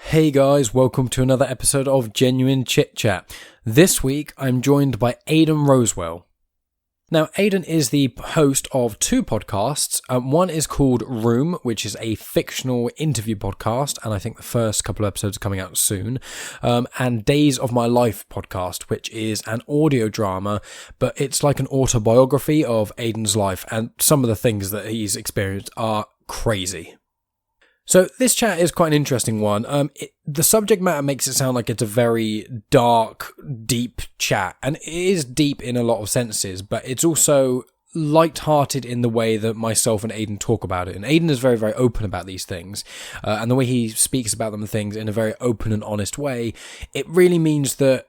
Hey guys, welcome to another episode of Genuine Chit-Chat. This week I'm joined by Aidan Rosewell. Now, Aidan is the host of two podcasts. One is called Room, which is a fictional interview podcast, and I think the first couple of episodes are coming out soon. And Days of My Life podcast, which is an audio drama, but it's like an autobiography of Aidan's life, and some of the things that he's experienced are crazy. So this chat is quite an interesting one. The subject matter makes it sound like it's a very dark, deep chat, and it is deep in a lot of senses, but it's also light-hearted in the way that myself and Aidan talk about it. And Aidan is very, very open about these things, and the way he speaks about them and things in a very open and honest way, it really means that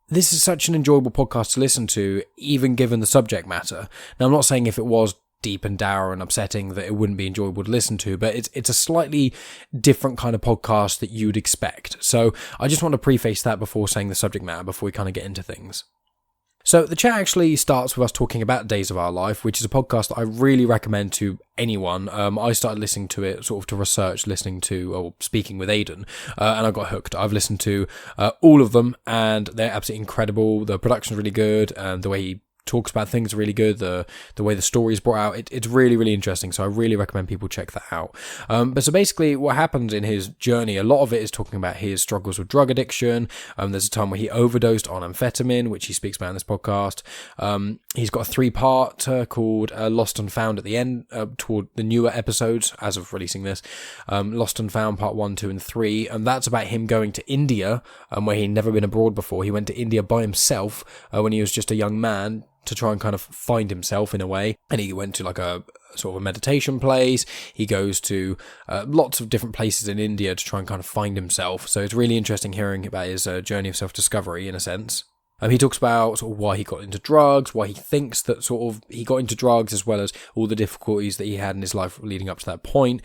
this is such an enjoyable podcast to listen to, even given the subject matter. Now, I'm not saying if it was deep and dour and upsetting that it wouldn't be enjoyable to listen to, but it's a slightly different kind of podcast that you'd expect. So I just want to preface that before saying the subject matter, before we kind of get into things. So the chat actually starts with us talking about Days of Our Life, which is a podcast that I really recommend to anyone. I started listening to it sort of to research, speaking with Aidan, and I got hooked. I've listened to all of them, and they're absolutely incredible. The production's really good, and the way he talks about things are really good. The way the story is brought out, it's really, really interesting. So I really recommend people check that out. But so basically what happens in his journey, a lot of it is talking about his struggles with drug addiction. There's a time where he overdosed on amphetamine, which he speaks about in this podcast. He's got a 3-part called Lost and Found at the end, toward the newer episodes as of releasing this. Lost and Found part 1, 2 and 3. And that's about him going to India, where he'd never been abroad before. He went to India by himself when he was just a young man, to try and kind of find himself in a way. And he went to like a sort of a meditation place. He goes to lots of different places in India to try and kind of find himself. So it's really interesting hearing about his journey of self-discovery in a sense. He talks about sort of why he got into drugs, why he thinks that sort of he got into drugs, as well as all the difficulties that he had in his life leading up to that point.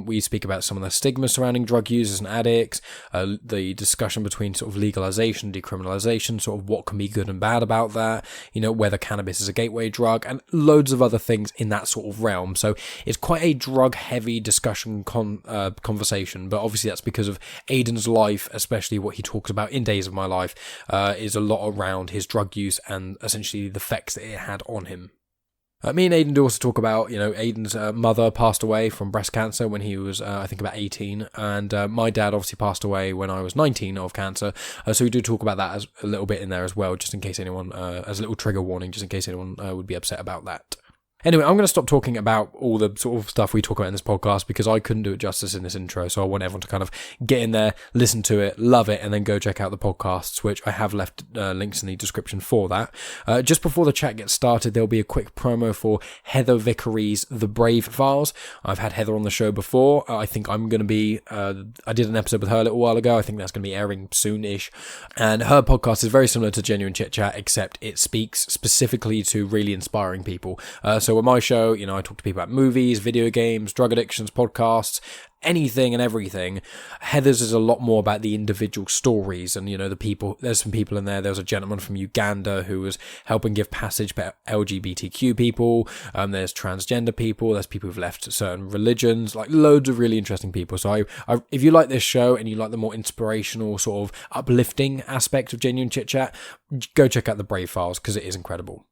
We speak about some of the stigmas surrounding drug users and addicts, the discussion between sort of legalisation, decriminalisation, sort of what can be good and bad about that, whether cannabis is a gateway drug, and loads of other things in that sort of realm. So it's quite a drug-heavy discussion conversation, but obviously that's because of Aidan's life, especially what he talks about in Days of My Life, is a lot around his drug use and essentially the effects that it had on him. Me and Aidan do also talk about, Aidan's mother passed away from breast cancer when he was, I think, about 18, and my dad obviously passed away when I was 19 of cancer, so we do talk about that as a little bit in there as well, just in case anyone, as a little trigger warning, just in case anyone would be upset about that. Anyway, I'm going to stop talking about all the sort of stuff we talk about in this podcast because I couldn't do it justice in this intro. So I want everyone to kind of get in there, listen to it, love it, and then go check out the podcasts, which I have left links in the description for that. Just before the chat gets started, there'll be a quick promo for Heather Vickery's The Brave Files. I've had Heather on the show before. I think I'm going to be, I did an episode with her a little while ago. I think that's going to be airing soon-ish. And her podcast is very similar to Genuine Chit-Chat, except it speaks specifically to really inspiring people. So with my show, I talk to people about movies, video games, drug addictions, podcasts, anything and everything. Heather's is a lot more about the individual stories and, the people. There's some people in there. There was a gentleman from Uganda who was helping give passage for LGBTQ people. There's transgender people. There's people who've left certain religions, like loads of really interesting people. So if you like this show and you like the more inspirational sort of uplifting aspect of Genuine Chit-Chat, go check out The Brave Files because it is incredible.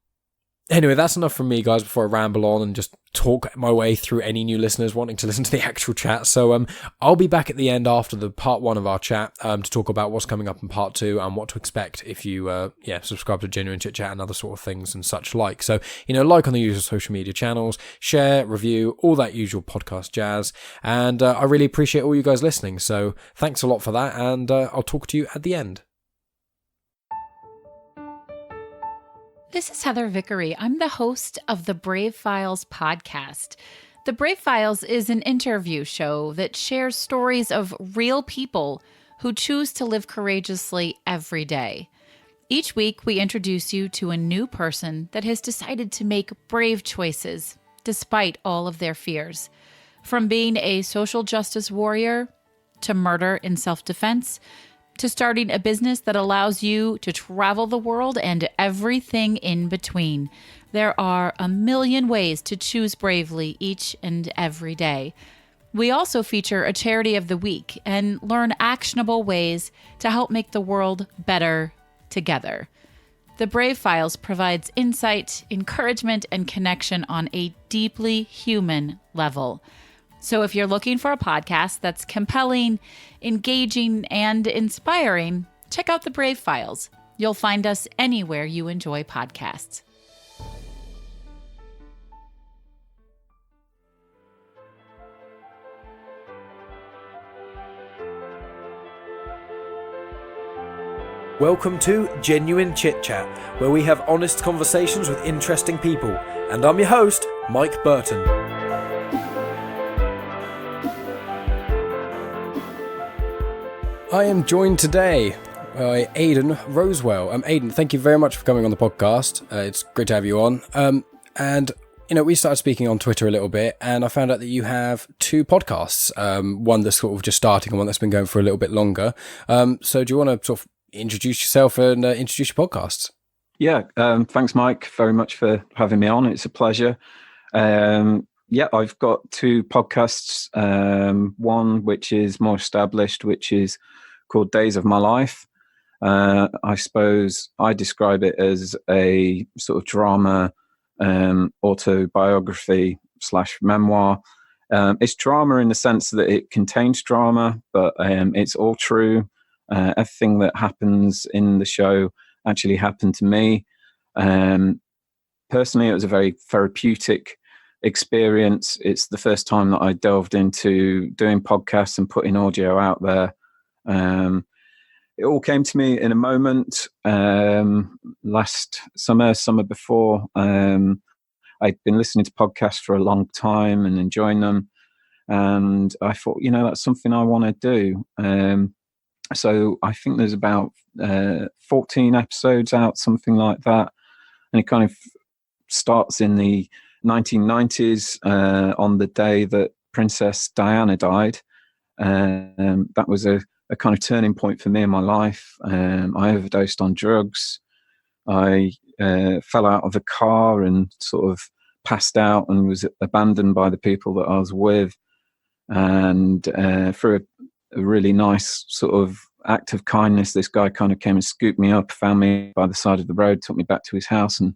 Anyway, that's enough from me, guys, before I ramble on and just talk my way through any new listeners wanting to listen to the actual chat. So I'll be back at the end after the part 1 of our chat to talk about what's coming up in part 2 and what to expect if you subscribe to Genuine Chit-Chat and other sort of things and such like. So, like on the usual social media channels, share, review, all that usual podcast jazz. And I really appreciate all you guys listening. So thanks a lot for that, and I'll talk to you at the end. This is Heather Vickery. I'm the host of the Brave Files podcast. The Brave Files is an interview show that shares stories of real people who choose to live courageously every day. Each week, we introduce you to a new person that has decided to make brave choices despite all of their fears. From being a social justice warrior, to murder in self-defense, to starting a business that allows you to travel the world and everything in between. There are a million ways to choose bravely each and every day. We also feature a charity of the week and learn actionable ways to help make the world better together. The Brave Files provides insight, encouragement, and connection on a deeply human level. So if you're looking for a podcast that's compelling, engaging, and inspiring, check out The Brave Files. You'll find us anywhere you enjoy podcasts. Welcome to Genuine Chit-Chat, where we have honest conversations with interesting people. And I'm your host, Mike Burton. I am joined today by Aidan Rosewell. Aidan, thank you very much for coming on the podcast. It's great to have you on. And we started speaking on Twitter a little bit, and I found out that you have two podcasts. One that's sort of just starting and one that's been going for a little bit longer. So do you want to sort of introduce yourself and introduce your podcasts? Yeah, thanks, Mike, very much for having me on. It's a pleasure. I've got two podcasts. One which is more established, which is called Days of My Life. I suppose I describe it as a sort of drama, autobiography / memoir. It's drama in the sense that it contains drama, but it's all true. Everything that happens in the show actually happened to me. Personally, it was a very therapeutic experience. It's the first time that I delved into doing podcasts and putting audio out there. It all came to me in a moment. Last summer before, I'd been listening to podcasts for a long time and enjoying them. And I thought, that's something I want to do. So I think there's about 14 episodes out, something like that. And it kind of starts in the 1990s on the day that Princess Diana died. That was a kind of turning point for me in my life. I overdosed on drugs. I fell out of a car and sort of passed out and was abandoned by the people that I was with. And through a really nice sort of act of kindness, this guy kind of came and scooped me up, found me by the side of the road, took me back to his house and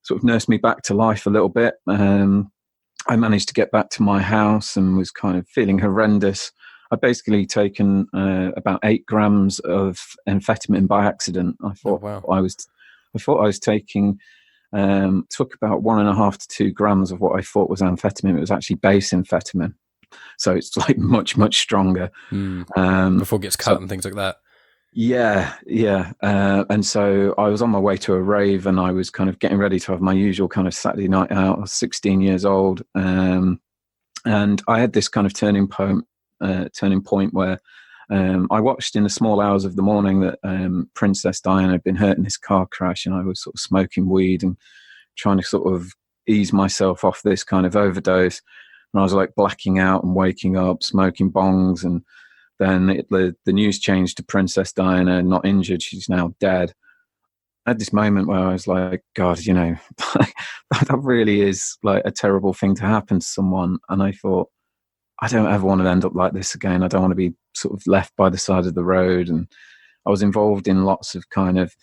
sort of nursed me back to life a little bit. I managed to get back to my house and was kind of feeling horrendous. I'd basically taken about 8 grams of amphetamine by accident. I thought I was taking took about 1.5 to 2 grams of what I thought was amphetamine. It was actually base amphetamine. So it's like much, much stronger. Before it gets cut and things like that. Yeah. And so I was on my way to a rave and I was kind of getting ready to have my usual kind of Saturday night out. I was 16 years old. And I had this kind of turning point where I watched in the small hours of the morning that Princess Diana had been hurt in this car crash, and I was sort of smoking weed and trying to sort of ease myself off this kind of overdose. And I was like blacking out and waking up, smoking bongs. And then the news changed to Princess Diana, not injured. She's now dead. I had this moment where I was like, God, that really is like a terrible thing to happen to someone. And I thought, I don't ever want to end up like this again. I don't want to be sort of left by the side of the road. And I was involved in lots of kind of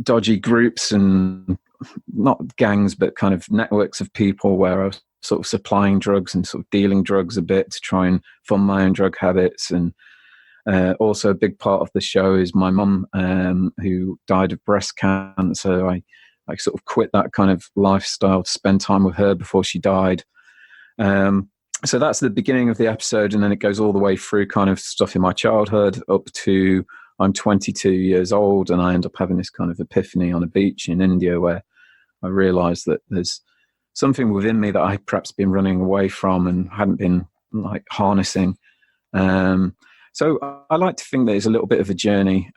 dodgy groups and not gangs, but kind of networks of people where I was sort of supplying drugs and sort of dealing drugs a bit to try and fund my own drug habits. And also a big part of the show is my mum, who died of breast cancer. I sort of quit that kind of lifestyle to spend time with her before she died. So that's the beginning of the episode, and then it goes all the way through kind of stuff in my childhood up to I'm 22 years old, and I end up having this kind of epiphany on a beach in India where I realised that there's something within me that I perhaps been running away from and hadn't been like harnessing. So I like to think that it's a little bit of a journey.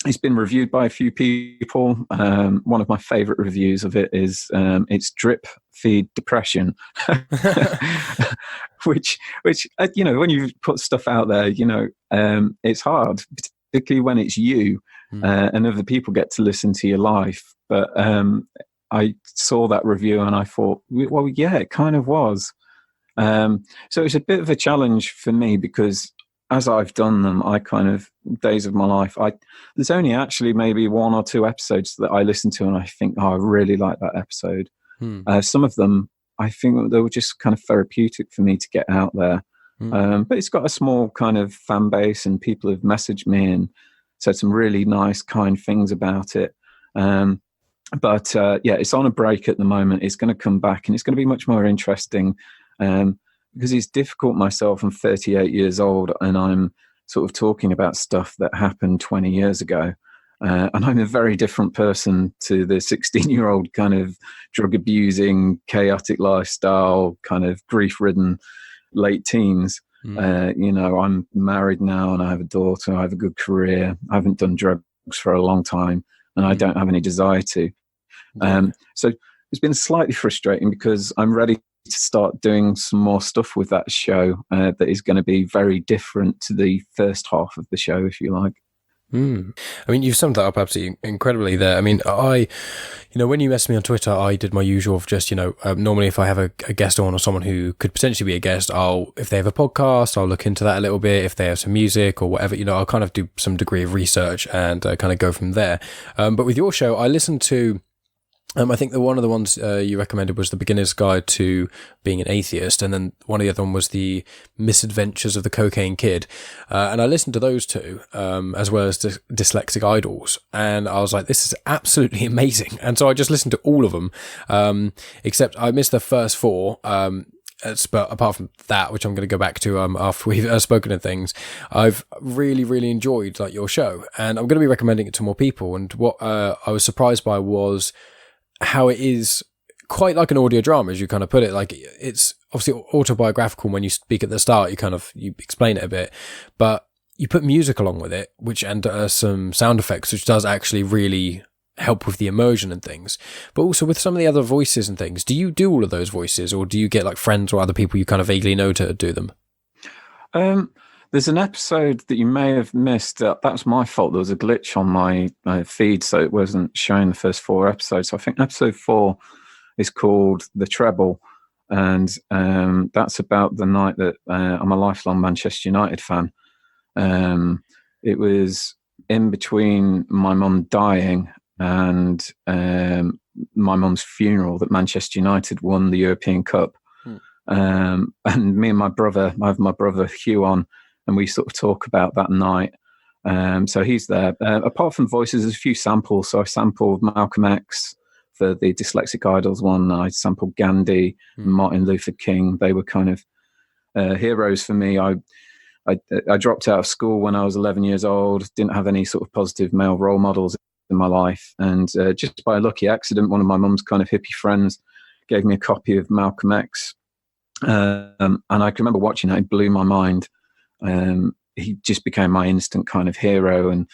It's been reviewed by a few people. One of my favorite reviews of it is it's drip feed depression, which when you put stuff out there, it's hard, particularly when it's you and other people get to listen to your life. But I saw that review and I thought, well, yeah, it kind of was. So it's a bit of a challenge for me because as I've done them, I kind of days of my life, there's only actually maybe one or two episodes that I listen to and I think, oh, I really like that episode. Some of them, I think they were just kind of therapeutic for me to get out there. But it's got a small kind of fan base and people have messaged me and said some really nice, kind things about it. But it's on a break at the moment. It's going to come back and it's going to be much more interesting because it's difficult myself. I'm 38 years old and I'm sort of talking about stuff that happened 20 years ago. And I'm a very different person to the 16-year-old kind of drug abusing, chaotic lifestyle, kind of grief-ridden late teens. I'm married now and I have a daughter. I have a good career. I haven't done drugs for a long time and I don't have any desire to. So it's been slightly frustrating because I'm ready to start doing some more stuff with that show that is going to be very different to the first half of the show, if you like. I mean, you've summed that up absolutely incredibly there. I mean, when you messaged me on Twitter, I did my usual of just, normally if I have a guest on or someone who could potentially be a guest, if they have a podcast, I'll look into that a little bit. If they have some music or whatever, I'll kind of do some degree of research and kind of go from there. But with your show, I listened to, I think one of the ones you recommended was The Beginner's Guide to Being an Atheist, and then one of the other one was The Misadventures of the Cocaine Kid. And I listened to those two, as well as Dyslexic Idols, and I was like, this is absolutely amazing. And so I just listened to all of them, except I missed the first four. But apart from that, which I'm going to go back to after we've spoken of things, I've really, really enjoyed your show, and I'm going to be recommending it to more people. And what I was surprised by was how it is quite like an audio drama, as you kind of put it. Like, it's obviously autobiographical. When you speak at the start, you explain it a bit, but you put music along with it, and some sound effects, which does actually really help with the immersion and things. But also with some of the other voices and things, do you do all of those voices, or do you get friends or other people you kind of vaguely know to do them? There's an episode that you may have missed. That's my fault. There was a glitch on my feed, so it wasn't showing the first four episodes. So I think episode 4 is called The Treble, and that's about the night that I'm a lifelong Manchester United fan. It was in between my mum dying and my mum's funeral that Manchester United won the European Cup. And me and my brother, I have my brother Hugh on, and we sort of talk about that night. So he's there. Apart from voices, there's a few samples. So I sampled Malcolm X for the Dyslexic Idols one. I sampled Gandhi, Martin Luther King. They were kind of heroes for me. I dropped out of school when I was 11 years old, didn't have any sort of positive male role models in my life. And just by a lucky accident, one of my mum's kind of hippie friends gave me a copy of Malcolm X. And I can remember watching it, it blew my mind. He just became my instant kind of hero. And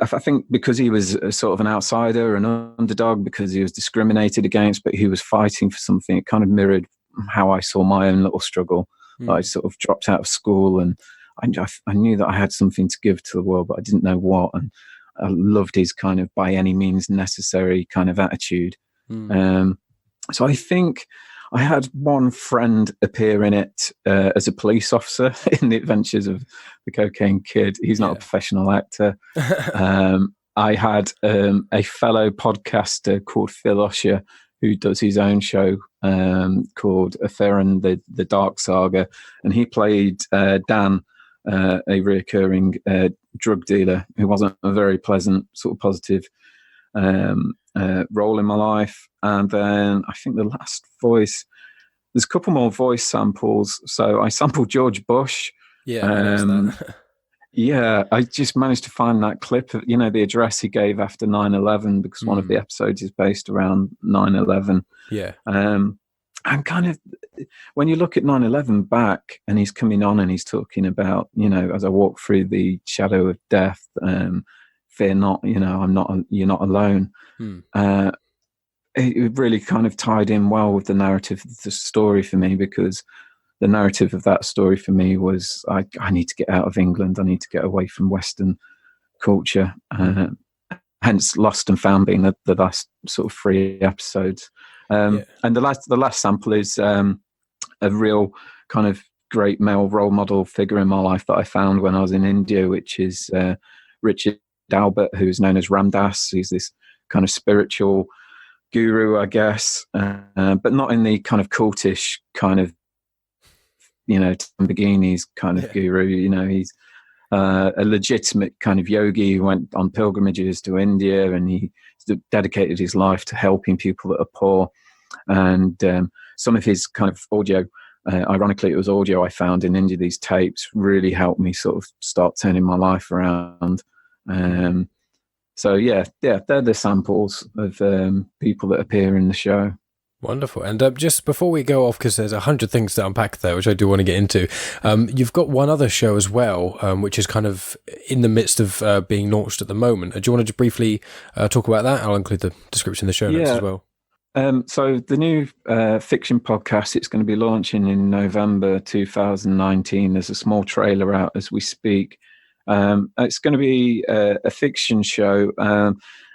I think because he was a sort of an outsider, an underdog, because he was discriminated against, but he was fighting for something, it kind of mirrored how I saw my own little struggle. I sort of dropped out of school, and I knew that I had something to give to the world, but I didn't know what. And I loved his kind of by any means necessary kind of attitude. So I think I had one friend appear in it as a police officer in The Adventures of the Cocaine Kid. He's not a professional actor. I had a fellow podcaster called Phil Usher, who does his own show called Affair and the Dark Saga. And he played Dan, a reoccurring drug dealer who wasn't a very pleasant, sort of positive role in my life. And then I think the last voice, there's a couple more voice samples. So I sampled George Bush. Yeah, I just managed to find that clip of, the address he gave after 9/11, because one of the episodes is based around 9/11. Yeah. And kind of, when you look at 9/11 back, and he's coming on and he's talking about, as I walk through the shadow of death, fear not, you're not alone. It really kind of tied in well with the narrative of the story for me, because the narrative of that story for me was I need to get out of England. I need to get away from Western culture. Hence Lost and Found being the last sort of 3 episodes. And the last sample is a real kind of great male role model figure in my life that I found when I was in India, which is Richard Albert, who's known as Ramdas. He's this kind of spiritual guru, I guess, but not in the kind of cultish kind of, Lamborghinis kind of guru. He's a legitimate kind of yogi who went on pilgrimages to India, and he dedicated his life to helping people that are poor. And some of his kind of audio, ironically, it was audio I found in India, these tapes really helped me sort of start turning my life around. So they're the samples of people that appear in the show. Wonderful. And just before we go off, because there's 100 things to unpack there, which I do want to get into, you've got one other show as well, which is kind of in the midst of being launched at the moment. Do you want to just briefly talk about that? I'll include the description in the show notes as well. So the new fiction podcast, it's going to be launching in November 2019. There's a small trailer out as we speak. It's going to be a fiction show,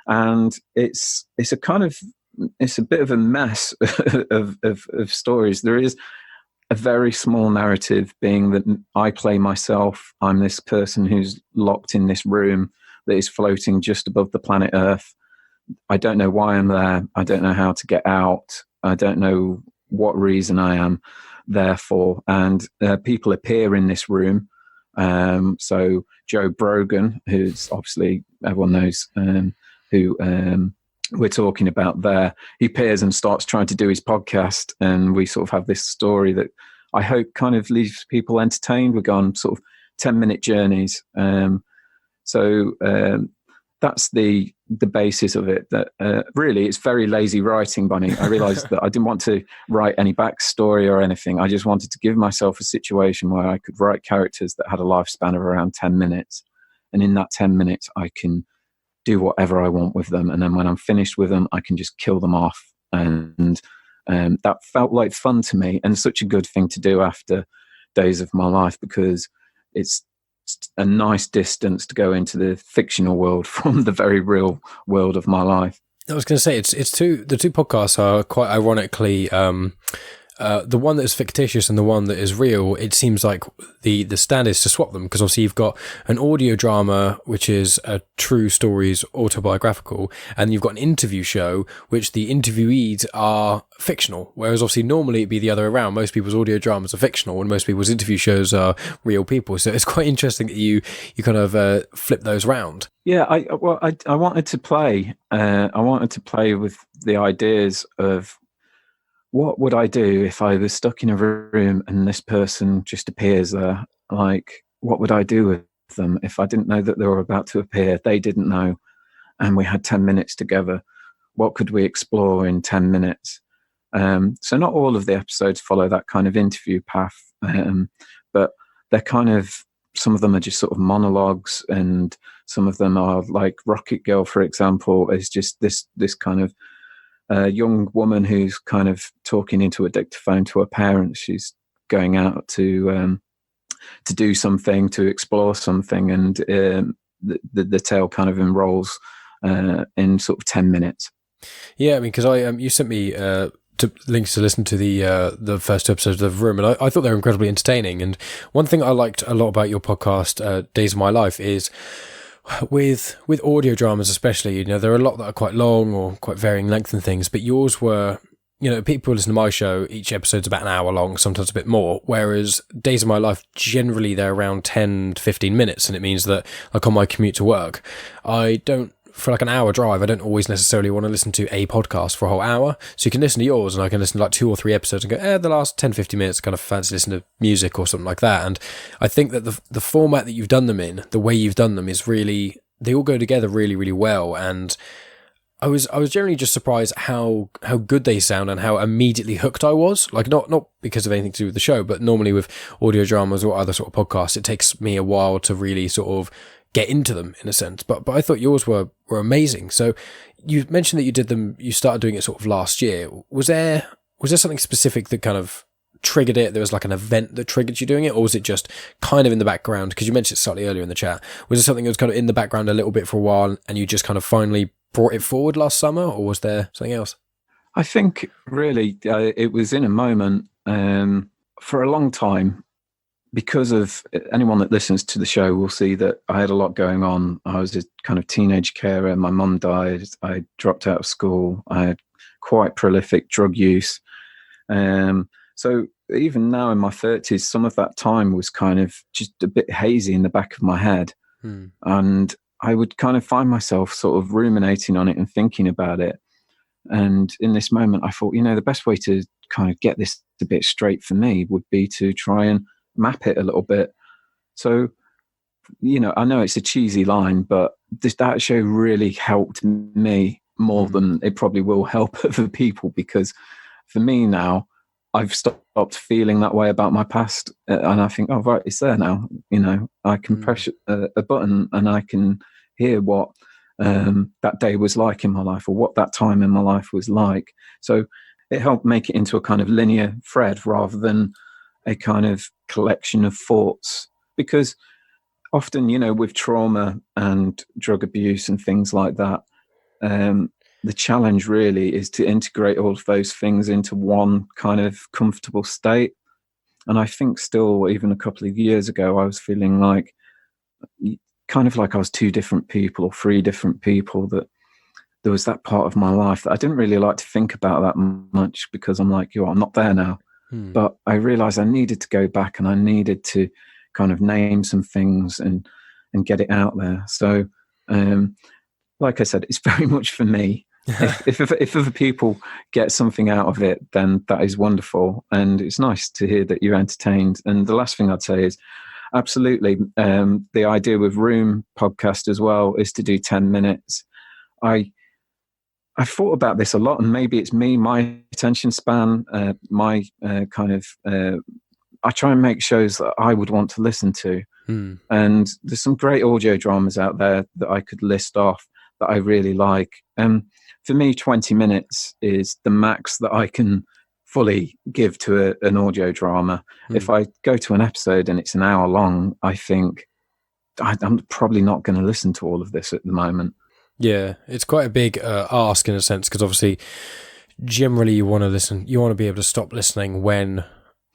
and it's a bit of a mess of stories. There is a very small narrative, being that I play myself. I'm this person who's locked in this room that is floating just above the planet Earth. I don't know why I'm there. I don't know how to get out. I don't know what reason I am there for. And people appear in this room. So Joe Brogan, who's obviously everyone knows, who we're talking about there, he appears and starts trying to do his podcast, and we sort of have this story that I hope kind of leaves people entertained. We're going sort of 10-minute journeys. So that's the basis of it. That really, it's very lazy writing, Bunny. I realised that I didn't want to write any backstory or anything. I just wanted to give myself a situation where I could write characters that had a lifespan of around 10 minutes. And in that 10 minutes, I can do whatever I want with them. And then when I'm finished with them, I can just kill them off. And that felt like fun to me, and such a good thing to do after days of my life, because it's a nice distance to go into the fictional world from the very real world of my life. I was going to say, the two podcasts are quite ironically, the one that is fictitious and the one that is real. It seems like the stand is to swap them, because obviously you've got an audio drama, which is a true stories, autobiographical, and you've got an interview show, which the interviewees are fictional, whereas obviously normally it'd be the other way around. Most people's audio dramas are fictional and most people's interview shows are real people. So it's quite interesting that you kind of flip those round. Yeah, I wanted to play. I wanted to play with the ideas of, what would I do if I was stuck in a room and this person just appears there? Like, what would I do with them if I didn't know that they were about to appear? They didn't know, and we had 10 minutes together. What could we explore in 10 minutes? So not all of the episodes follow that kind of interview path, but they're kind of, some of them are just sort of monologues, and some of them are like Rocket Girl, for example, is just this kind of young woman who's kind of talking into a dictaphone to her parents. She's going out to do something, to explore something, and the tale kind of enrolls in sort of 10 minutes. Yeah, I mean, because you sent me links to listen to the first two episodes of The Room, and I thought they were incredibly entertaining. And one thing I liked a lot about your podcast, Days of My Life, is with audio dramas especially, there are a lot that are quite long or quite varying length and things, but yours were, people who listen to my show, each episode's about an hour long, sometimes a bit more, whereas Days of My Life, generally they're around 10 to 15 minutes, and it means that, like on my commute to work, for like an hour drive, I don't always necessarily want to listen to a podcast for a whole hour. So you can listen to yours, and I can listen to like 2 or 3 episodes and go, the last 10, 15 minutes, kind of fancy listening to music or something like that. And I think that the format that you've done them in, the way you've done them, is really, they all go together really, really well. And I was generally just surprised how good they sound and how immediately hooked I was. Like, not because of anything to do with the show, but normally with audio dramas or other sort of podcasts, it takes me a while to really sort of get into them, in a sense, but I thought yours were amazing. So you mentioned that you started doing it sort of last year. Was there something specific that kind of triggered it? There was like an event that triggered you doing it, or was it just kind of in the background? Because you mentioned it slightly earlier in the chat. Was it something that was kind of in the background a little bit for a while, and you just kind of finally brought it forward last summer, or was there something else? I think really it was in a moment. for a long time, because of anyone that listens to the show will see that I had a lot going on. I was a kind of teenage carer. My mum died. I dropped out of school. I had quite prolific drug use. So even now in my 30s, some of that time was kind of just a bit hazy in the back of my head. And I would kind of find myself sort of ruminating on it and thinking about it. And in this moment, I thought, the best way to kind of get this a bit straight for me would be to try and map it a little bit. So, I know it's a cheesy line, but that show really helped me more than it probably will help other people, because for me now, I've stopped feeling that way about my past. And I think, oh, right, it's there now. I can press a button and I can hear what that day was like in my life, or what that time in my life was like. So it helped make it into a kind of linear thread rather than a kind of collection of thoughts. Because often, with trauma and drug abuse and things like that, the challenge really is to integrate all of those things into one kind of comfortable state. And I think still, even a couple of years ago, I was feeling like I was two different people or three different people, that there was that part of my life that I didn't really like to think about that much, because I'm like, I'm not there now. But I realized I needed to go back and I needed to kind of name some things and get it out there. So, like I said, it's very much for me. If other people get something out of it, then that is wonderful. And it's nice to hear that you're entertained. And the last thing I'd say is, absolutely, the idea with Room podcast as well is to do 10 minutes. I thought about this a lot, and maybe it's me, my attention span, my kind of, I try and make shows that I would want to listen to. And there's some great audio dramas out there that I could list off that I really like. For me, 20 minutes is the max that I can fully give to an audio drama. If I go to an episode and it's an hour long, I think I'm probably not going to listen to all of this at the moment. Yeah, it's quite a big ask in a sense, because obviously generally you want to be able to stop listening when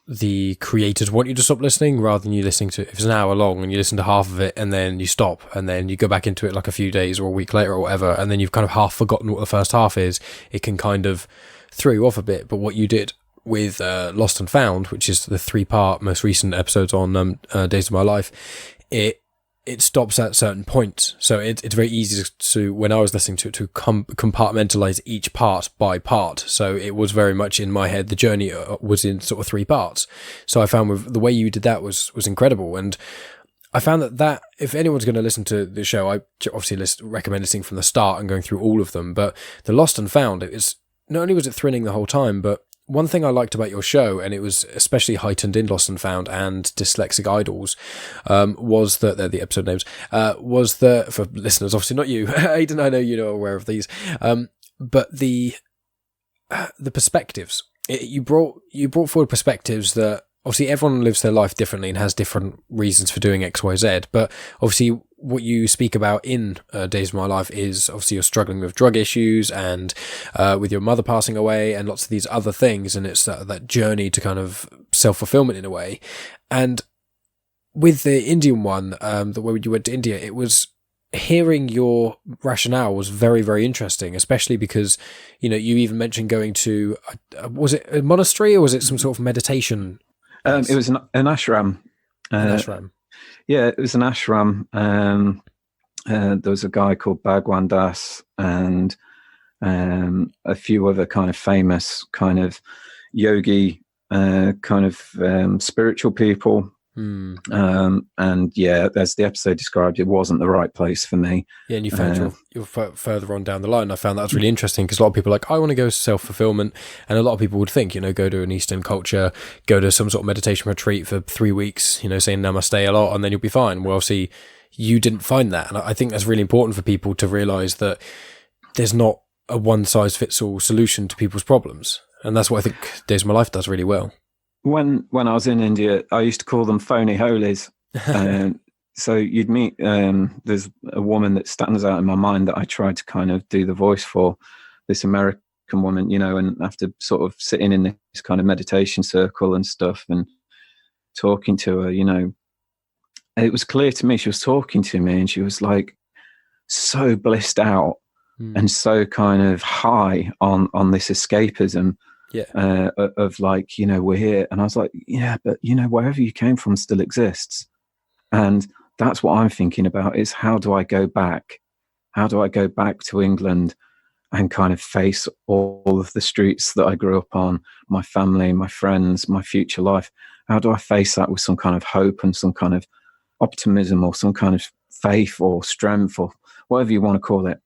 the creators want you to stop listening, rather than you listening to it. If it's an hour long and you listen to half of it and then you stop and then you go back into it like a few days or a week later or whatever, and then you've kind of half forgotten what the first half is, it can kind of throw you off a bit. But what you did with Lost and Found, which is the 3-part most recent episodes on Days of My Life, it stops at certain points. So it's very easy to, when I was listening to it, to compartmentalize each part by part. So it was very much in my head, the journey was in sort of 3 parts. So I found with the way you did that was incredible. And I found that if anyone's going to listen to the show, I obviously recommend listening from the start and going through all of them. But the Lost and Found, not only was it thrilling the whole time, but one thing I liked about your show, and it was especially heightened in Lost and Found and Dyslexic Idols, was that they're the episode names, was that, for listeners, obviously not you, Aidan, I know you're aware of these, but the perspectives. You brought forward perspectives that obviously everyone lives their life differently and has different reasons for doing X, Y, Z, but obviously what you speak about in Days of My Life is obviously you're struggling with drug issues and with your mother passing away and lots of these other things, and it's that journey to kind of self-fulfillment in a way. And with the Indian one, where you went to India, it was hearing your rationale was very, very interesting, especially because, you even mentioned going to, was it a monastery or was it some sort of meditation? It was an ashram. An ashram. Yeah, it was an ashram. There was a guy called Bhagwan Das and a few other kind of famous kind of yogi kind of spiritual people. And yeah, as the episode described, it wasn't the right place for me. Yeah, and you found you're further on down the line. I found that was really interesting because a lot of people are like, I want to go self-fulfillment, and a lot of people would think, go to an Eastern culture, go to some sort of meditation retreat for 3 weeks, saying namaste a lot, and then you'll be fine. Well, see, you didn't find that, and I think that's really important for people to realise that there's not a one-size-fits-all solution to people's problems, and that's what I think Days of My Life does really well. When I was in India, I used to call them phony holies. So you'd meet, there's a woman that stands out in my mind that I tried to kind of do the voice for, this American woman, and after sort of sitting in this kind of meditation circle and stuff and talking to her, it was clear to me she was talking to me, and she was like so blissed out and so kind of high on this escapism of like, we're here. And I was like, yeah, but wherever you came from still exists. And that's what I'm thinking about, is how do I go back? How do I go back to England and kind of face all of the streets that I grew up on, my family, my friends, my future life? How do I face that with some kind of hope and some kind of optimism or some kind of faith or strength or whatever you want to call it?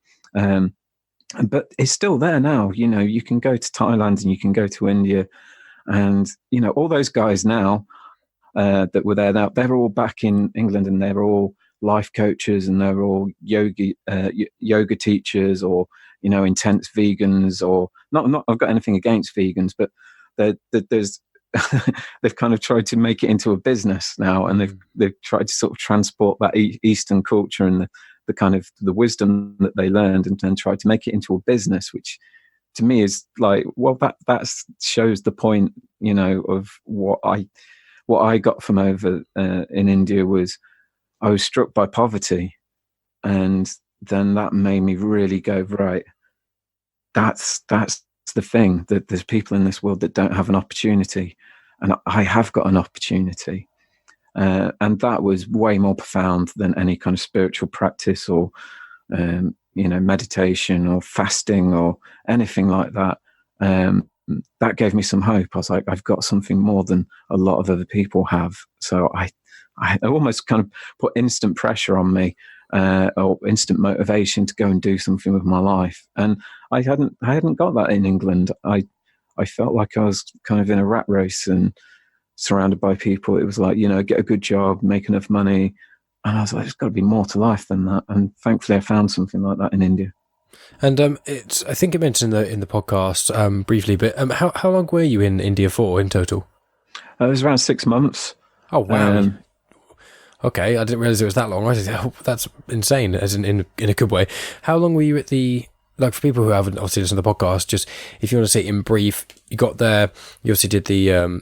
But it's still there now. You can go to Thailand and you can go to India, and all those guys now that were there now, they're all back in England, and they're all life coaches, and they're all yoga teachers, or intense vegans, or not I've got anything against vegans, but there's they've kind of tried to make it into a business now, and they've tried to sort of transport that Eastern culture and the kind of the wisdom that they learned, and then try to make it into a business, which to me is like, well, that shows the point, of what I got from over in India was I was struck by poverty, and then that made me really go, right, that's the thing, that there's people in this world that don't have an opportunity, and I have got an opportunity. And that was way more profound than any kind of spiritual practice or, meditation or fasting or anything like that. That gave me some hope. I was like, I've got something more than a lot of other people have. So I almost kind of put instant pressure on me, or instant motivation to go and do something with my life. And I hadn't got that in England. I felt like I was kind of in a rat race and surrounded by people. It was like, get a good job, make enough money. And I was like, there's got to be more to life than that. And thankfully I found something like that in India. And I think it mentioned in the podcast briefly, but how long were you in India for in total? It was around 6 months. Oh, wow. Okay, I didn't realize it was that long. I said, oh, that's insane, as in a good way. How long were you at like, for people who haven't obviously listened to the podcast, just if you want to say it in brief, you got there, you obviously did the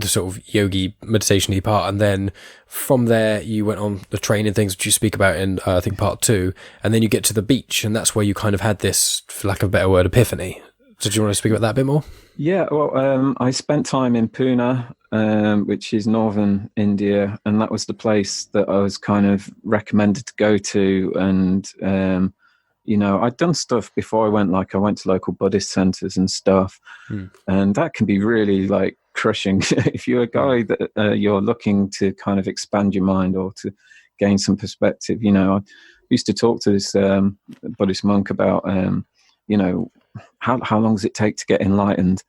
sort of yogi meditation-y part, and then from there you went on the training things, which you speak about in I think part 2, and then you get to the beach, and that's where you kind of had this, for lack of a better word, epiphany. So do you want to speak about that a bit more? Yeah, well, I spent time in Pune, which is northern India, and that was the place that I was kind of recommended to go to. And I'd done stuff before I went, like I went to local Buddhist centers and stuff, and that can be really like crushing if you're a guy that you're looking to kind of expand your mind or to gain some perspective. I used to talk to this Buddhist monk about how long does it take to get enlightened,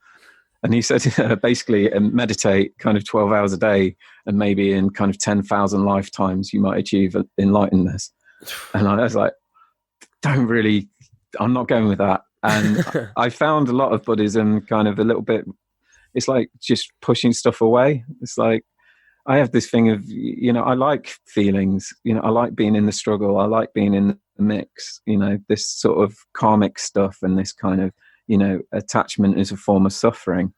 and he said basically meditate kind of 12 hours a day, and maybe in kind of 10,000 lifetimes you might achieve enlightenedness. And I was like, I'm not going with that. And I found a lot of Buddhism kind of a little bit, it's like just pushing stuff away. It's like, I have this thing of, I like feelings, I like being in the struggle. I like being in the mix, this sort of karmic stuff and this kind of, attachment is a form of suffering.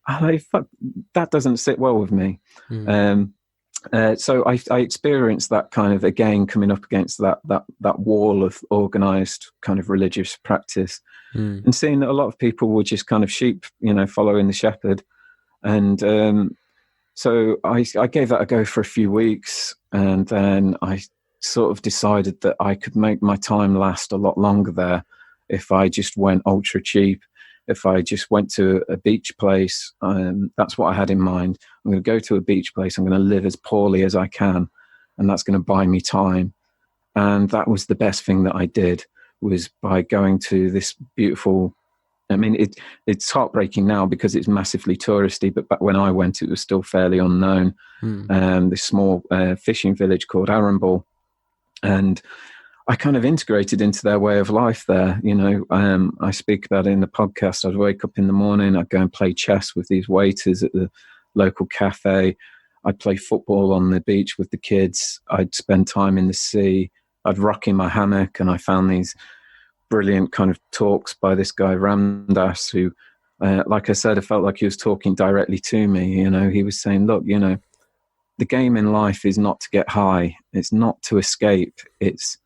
That doesn't sit well with me. So I experienced that kind of, again, coming up against that wall of organized kind of religious practice, and seeing that a lot of people were just kind of sheep, following the shepherd. And so I gave that a go for a few weeks, and then I sort of decided that I could make my time last a lot longer there if I just went ultra cheap. If I just went to a beach place, that's what I had in mind. I'm going to go to a beach place. I'm going to live as poorly as I can, and that's going to buy me time. And that was the best thing that I did, was by going to this beautiful, I mean, it's heartbreaking now because it's massively touristy, but back when I went, it was still fairly unknown. This small fishing village called Arambal. And I kind of integrated into their way of life there. I speak about it in the podcast. I'd wake up in the morning, I'd go and play chess with these waiters at the local cafe. I'd play football on the beach with the kids. I'd spend time in the sea. I'd rock in my hammock, and I found these brilliant kind of talks by this guy Ramdas, who, like I said, I felt like he was talking directly to me. You know, he was saying, look, you know, the game in life is not to get high. It's not to escape. It's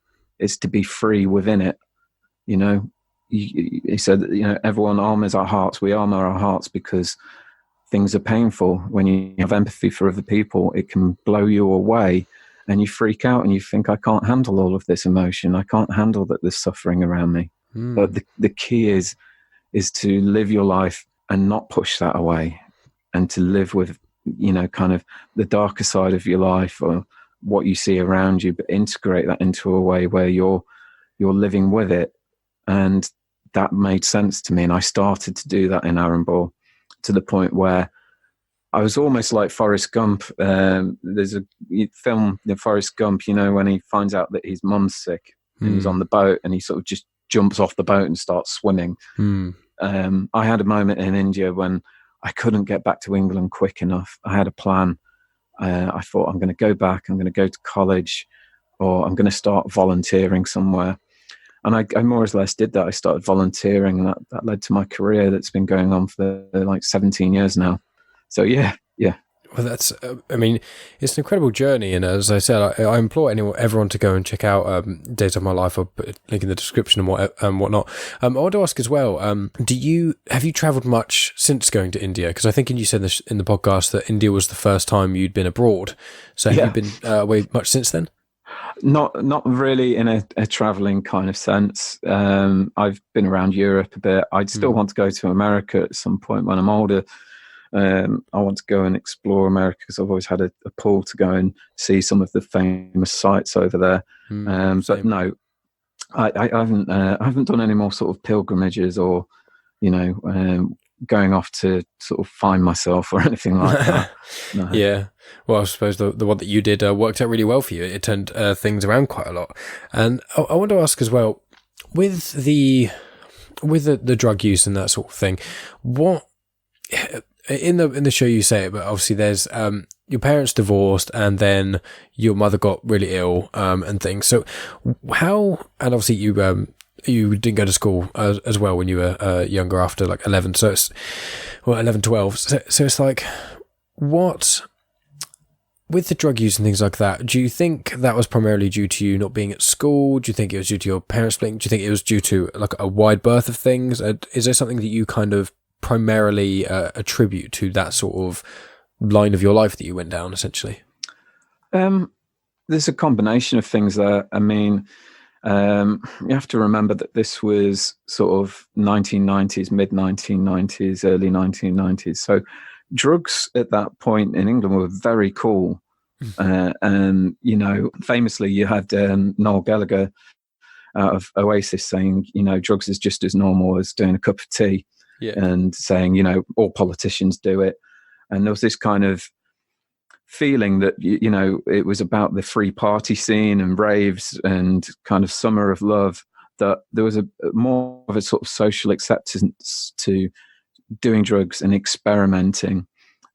to be free within it. You know, he said, you know, everyone armors our hearts. We armor our hearts because things are painful. When you have empathy for other people, it can blow you away and you freak out and you think, I can't handle all of this emotion. I can't handle that there's suffering around me. But the key is to live your life and not push that away, and to live with, you know, kind of the darker side of your life or what you see around you, but integrate that into a way where you're living with it. And that made sense to me. And I started to do that in Arunball, to the point where I was almost like Forrest Gump. There's a film, Forrest Gump, you know, when he finds out that his mum's sick and he's on the boat and he sort of just jumps off the boat and starts swimming. I had a moment in India when I couldn't get back to England quick enough. I had a plan. I thought, I'm going to go back, I'm going to go to college, or I'm going to start volunteering somewhere. And I more or less did that. I started volunteering, and that led to my career that's been going on for like 17 years now. So yeah. Well, that's, I mean, it's an incredible journey. And as I said, I implore everyone to go and check out Days of My Life. I'll put a link in the description and whatnot. I want to ask as well, have you traveled much since going to India? Because I think you said this in the podcast that India was the first time you'd been abroad. So have you been away much since then? Not really in a traveling kind of sense. I've been around Europe a bit. I'd still want to go to America at some point when I'm older. I want to go and explore America because I've always had a pull to go and see some of the famous sites over there. But no, I haven't done any more sort of pilgrimages or, you know, going off to sort of find myself or anything like that. No. Yeah. Well, I suppose the one that you did worked out really well for you. It turned things around quite a lot. And I want to ask as well, with the drug use and that sort of thing, what in the show you say it, but obviously there's your parents divorced and then your mother got really ill and things. So how, and obviously you didn't go to school as well when you were younger, after like 11. So it's 11, 12. So it's like, what with the drug use and things like that, do you think that was primarily due to you not being at school? Do you think it was due to your parents splitting? Do you think it was due to like a wide berth of things? Is there something that you kind of primarily attribute to that sort of line of your life that you went down, essentially? There's a combination of things there. I mean, you have to remember that this was sort of 1990s, mid 1990s, early 1990s. So drugs at that point in England were very cool. And, you know, famously you had Noel Gallagher out of Oasis saying, you know, drugs is just as normal as doing a cup of tea. Yeah. And saying, you know, all politicians do it. And there was this kind of feeling that, you know, it was about the free party scene and raves and kind of summer of love, that there was a more of a sort of social acceptance to doing drugs and experimenting.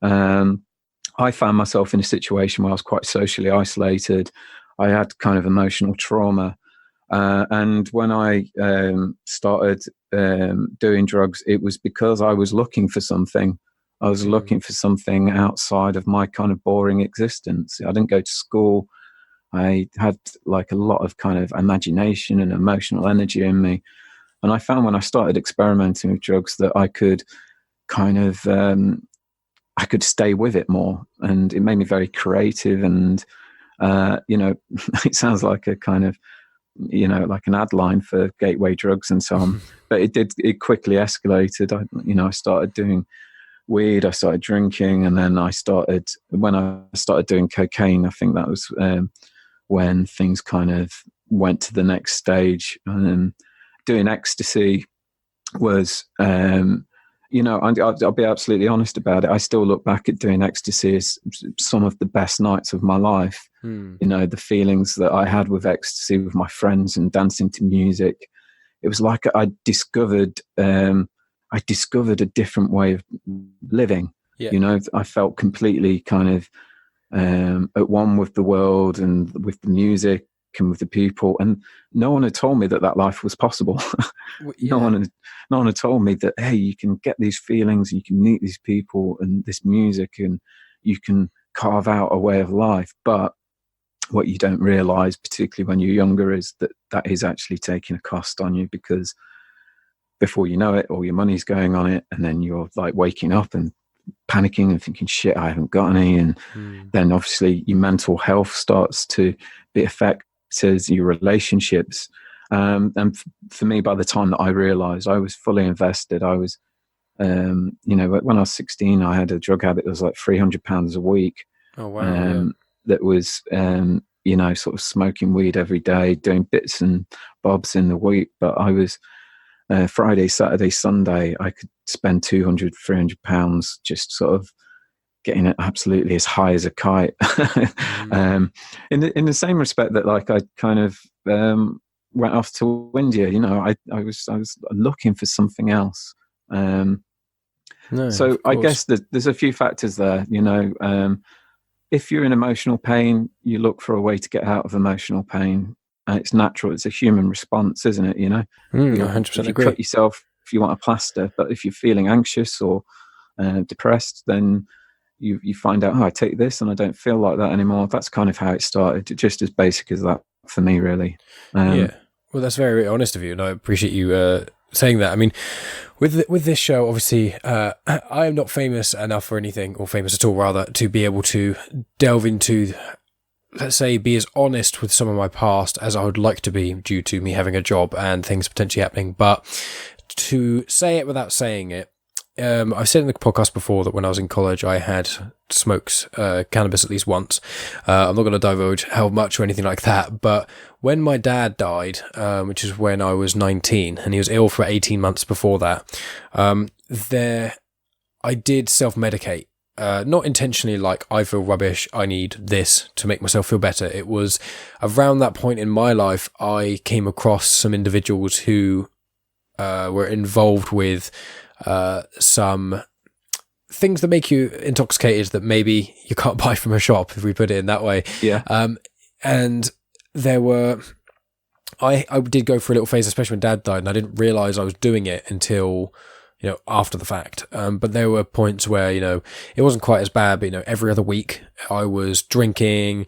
I found myself in a situation where I was quite socially isolated. I had kind of emotional trauma. And when I started doing drugs, it was because I was looking for something. I was looking for something outside of my kind of boring existence. I didn't go to school. I had like a lot of kind of imagination and emotional energy in me. And I found when I started experimenting with drugs that I could kind of, I could stay with it more. And it made me very creative. And, you know, it sounds like a kind of, you know, like an ad line for gateway drugs and so on. But it quickly escalated. I started doing weed, I started drinking, and then when I started doing cocaine, I think that was when things kind of went to the next stage. Doing ecstasy was, you know, I'll be absolutely honest about it. I still look back at doing ecstasy as some of the best nights of my life. You know, the feelings that I had with ecstasy with my friends and dancing to music. It was like I discovered a different way of living. Yeah. You know, I felt completely kind of at one with the world and with the music with the people, and no one had told me that life was possible. Yeah. No one had told me that, hey, you can get these feelings, you can meet these people and this music, and you can carve out a way of life. But what you don't realize, particularly when you're younger, is that is actually taking a cost on you, because before you know it, all your money's going on it, and then you're like waking up and panicking and thinking, shit, I haven't got any. And then obviously your mental health starts to be affected, your relationships. And for me, by the time that I realized, I was fully invested. I was, when I was 16, I had a drug habit that was like £300 a week. Oh, wow. That was, sort of smoking weed every day, doing bits and bobs in the week. But I was, Friday, Saturday, Sunday, I could spend £200, £300 just sort of getting it absolutely as high as a kite. In the same respect that, like, I kind of went off to India, I was looking for something else. So I guess there's a few factors there, if you're in emotional pain, you look for a way to get out of emotional pain. And it's natural. It's a human response, isn't it? 100% if you agree. cut yourself, if you want a plaster, but if you're feeling anxious or depressed, then you find out, I take this and I don't feel like that anymore. That's kind of how it started. Just as basic as that for me, really. Yeah. Well, that's very, very honest of you, and I appreciate you saying that. I mean, with this show, obviously, I am not famous enough or anything, or famous at all, rather, to be able to delve into, let's say, be as honest with some of my past as I would like to be, due to me having a job and things potentially happening. But to say it without saying it, I've said in the podcast before that when I was in college, I had smoked cannabis at least once. I'm not going to divulge how much or anything like that, but when my dad died, which is when I was 19, and he was ill for 18 months before that, I did self-medicate. Not intentionally, like, I feel rubbish, I need this to make myself feel better. It was around that point in my life, I came across some individuals who were involved with some things that make you intoxicated that maybe you can't buy from a shop, if we put it in that way. Yeah. And there were, I did go through a little phase, especially when Dad died, and I didn't realize I was doing it until, after the fact. But there were points where, it wasn't quite as bad, but, every other week I was drinking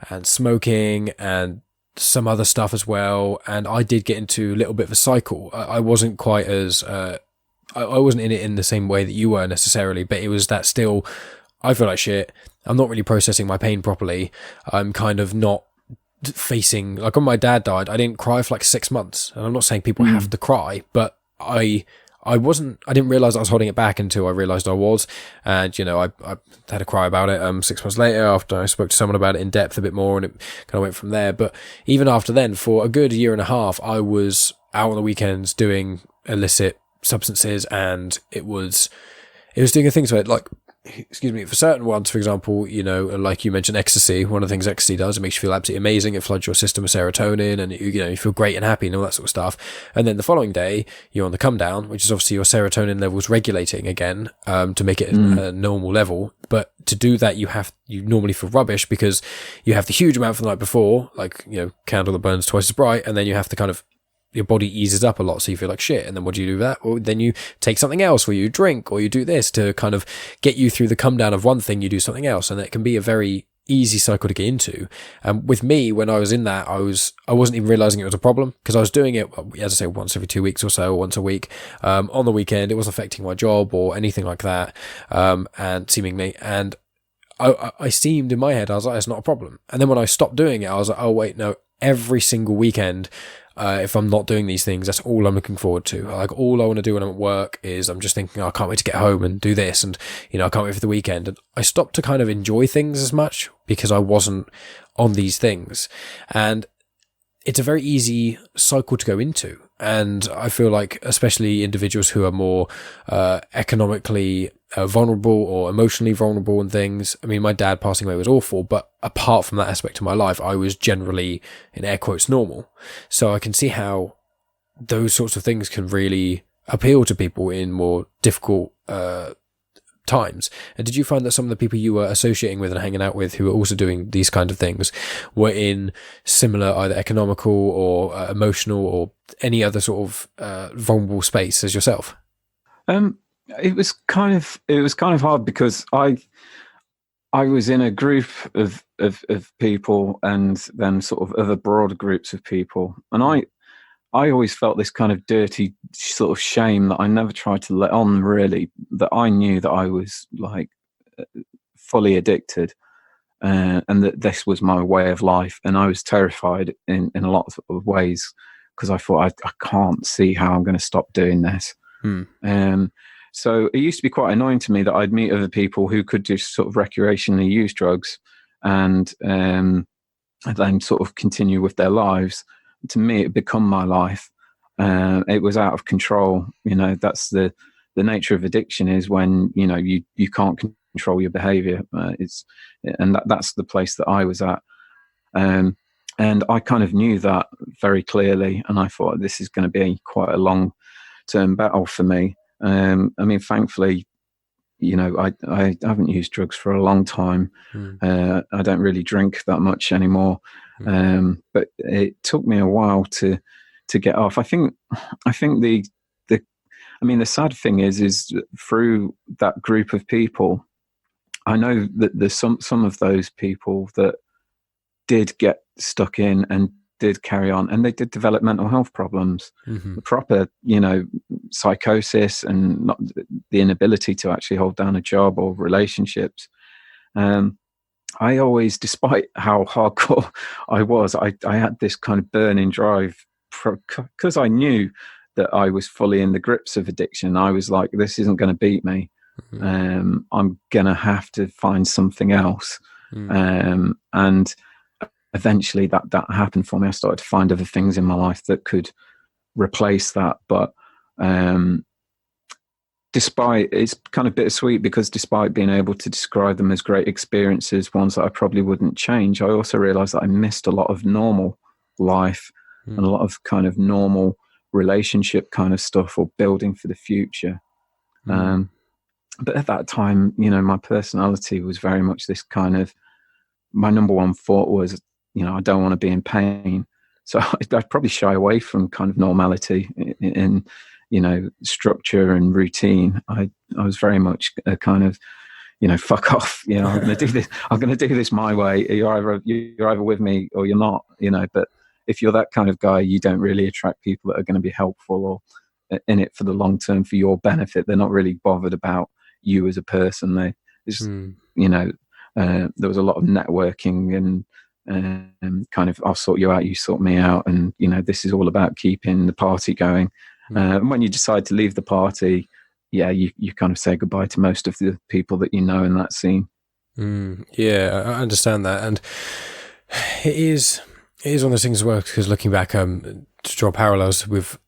and smoking and some other stuff as well. And I did get into a little bit of a cycle. I wasn't quite as, I wasn't in it in the same way that you were necessarily, but it was that still, I feel like shit. I'm not really processing my pain properly. I'm kind of not facing, like, when my dad died, I didn't cry for like 6 months. And I'm not saying people have to cry, but I didn't realize I was holding it back until I realized I was. And, I had a cry about it 6 months later after I spoke to someone about it in depth a bit more, and it kind of went from there. But even after then, for a good year and a half, I was out on the weekends doing illicit substances, and it was doing things where, like, for certain ones, for example, like you mentioned, ecstasy. One of the things ecstasy does, it makes you feel absolutely amazing. It floods your system with serotonin, and you feel great and happy and all that sort of stuff. And then the following day, you're on the come down, which is obviously your serotonin levels regulating again, to make it a normal level. But to do that, you normally feel rubbish because you have the huge amount from the night before, like, candle that burns twice as bright, and then you have to kind of, your body eases up a lot, so you feel like shit. And then what do you do with that? Well, then you take something else, or you drink, or you do this to kind of get you through the come down of one thing. You do something else, and it can be a very easy cycle to get into. And with me, when I was in that, I wasn't even realizing it was a problem, because I was doing it, as I say, once every 2 weeks or so, or once a week. On the weekend, it wasn't affecting my job or anything like that. And seemingly, and I seemed in my head, I was like, it's not a problem. And then when I stopped doing it, I was like, oh wait, no, every single weekend, if I'm not doing these things, that's all I'm looking forward to. Like, all I want to do when I'm at work is I'm just thinking, I can't wait to get home and do this, and I can't wait for the weekend. And I stopped to kind of enjoy things as much because I wasn't on these things. And it's a very easy cycle to go into. And I feel like, especially individuals who are more economically vulnerable or emotionally vulnerable and things. I mean, my dad passing away was awful, but apart from that aspect of my life, I was generally, in air quotes, normal. So I can see how those sorts of things can really appeal to people in more difficult times times. And did you find that some of the people you were associating with and hanging out with who were also doing these kind of things were in similar either economical or emotional or any other sort of vulnerable space as yourself? It was kind of hard because I was in a group of people and then sort of other broader groups of people, and I always felt this kind of dirty sort of shame that I never tried to let on, really, that I knew that I was like fully addicted, and that this was my way of life, and I was terrified in a lot of ways because I thought I can't see how I'm going to stop doing this. So it used to be quite annoying to me that I'd meet other people who could just sort of recreationally use drugs and then sort of continue with their lives. To me, it had become my life. It was out of control. You know, that's the nature of addiction, is when, you know, you can't control your behavior. That's the place that I was at. And I kind of knew that very clearly. And I thought this is going to be quite a long-term battle for me. I mean, thankfully, you know, I haven't used drugs for a long time. I don't really drink that much anymore. But it took me a while to get off. I think the sad thing is through that group of people, I know that there's some of those people that did get stuck in and did carry on, and they did develop mental health problems, proper, you know, psychosis, and not the inability to actually hold down a job or relationships. I always, despite how hardcore I was, I had this kind of burning drive because I knew that I was fully in the grips of addiction. I was like, this isn't going to beat me. I'm going to have to find something else. And eventually that happened for me. I started to find other things in my life that could replace that. But it's kind of bittersweet, because despite being able to describe them as great experiences, ones that I probably wouldn't change, I also realized that I missed a lot of normal life and a lot of kind of normal relationship kind of stuff, or building for the future. But at that time, you know, my personality was very much this kind of, my number one thought was, you know, I don't want to be in pain. So I'd probably shy away from kind of normality in you know, structure and routine. I was very much a kind of, you know, fuck off. You know, I'm going to do this. I'm going to do this my way. You're either with me or you're not. You know, but if you're that kind of guy, you don't really attract people that are going to be helpful or in it for the long term for your benefit. They're not really bothered about you as a person. You know, there was a lot of networking and kind of, I'll sort you out, you sort me out, and you know, this is all about keeping the party going. And when you decide to leave the party, you kind of say goodbye to most of the people that you know in that scene. Yeah, I understand that, and it is one of those things as well, because looking back, to draw parallels with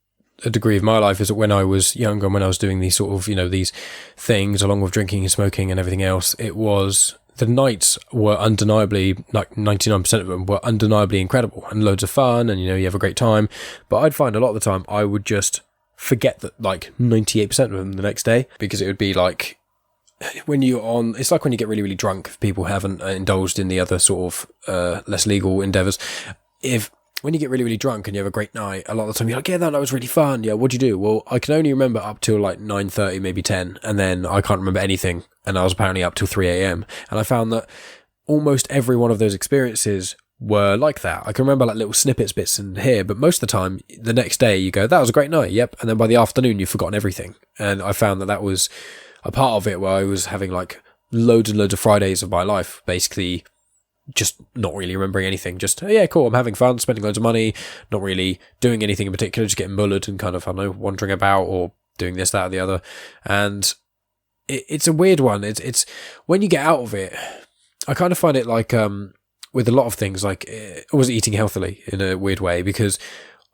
a degree of my life, is that when I was younger and when I was doing these sort of, you know, these things along with drinking and smoking and everything else, it was, the nights were undeniably, like 99% of them were undeniably incredible and loads of fun, and you know, you have a great time. But I'd find a lot of the time I would just forget that, like 98% of them the next day, because it would be like, when you're on, it's like when you get really, really drunk, if people haven't indulged in the other sort of less legal endeavors. When you get really, really drunk and you have a great night, a lot of the time you're like, yeah, that was really fun. Yeah, what'd you do? Well, I can only remember up till like 9:30, maybe 10, and then I can't remember anything. And I was apparently up till 3 a.m. And I found that almost every one of those experiences were like that. I can remember like little snippets, bits in here, but most of the time, the next day you go, that was a great night, yep. And then by the afternoon, you've forgotten everything. And I found that was a part of it, where I was having like loads and loads of Fridays of my life, basically just not really remembering anything. Just, oh, yeah, cool, I'm having fun, spending loads of money, not really doing anything in particular, just getting mullered and kind of, I don't know, wandering about or doing this, that, or the other. And it's a weird one. It's when you get out of it, I kind of find it like, with a lot of things, like I was eating healthily in a weird way, because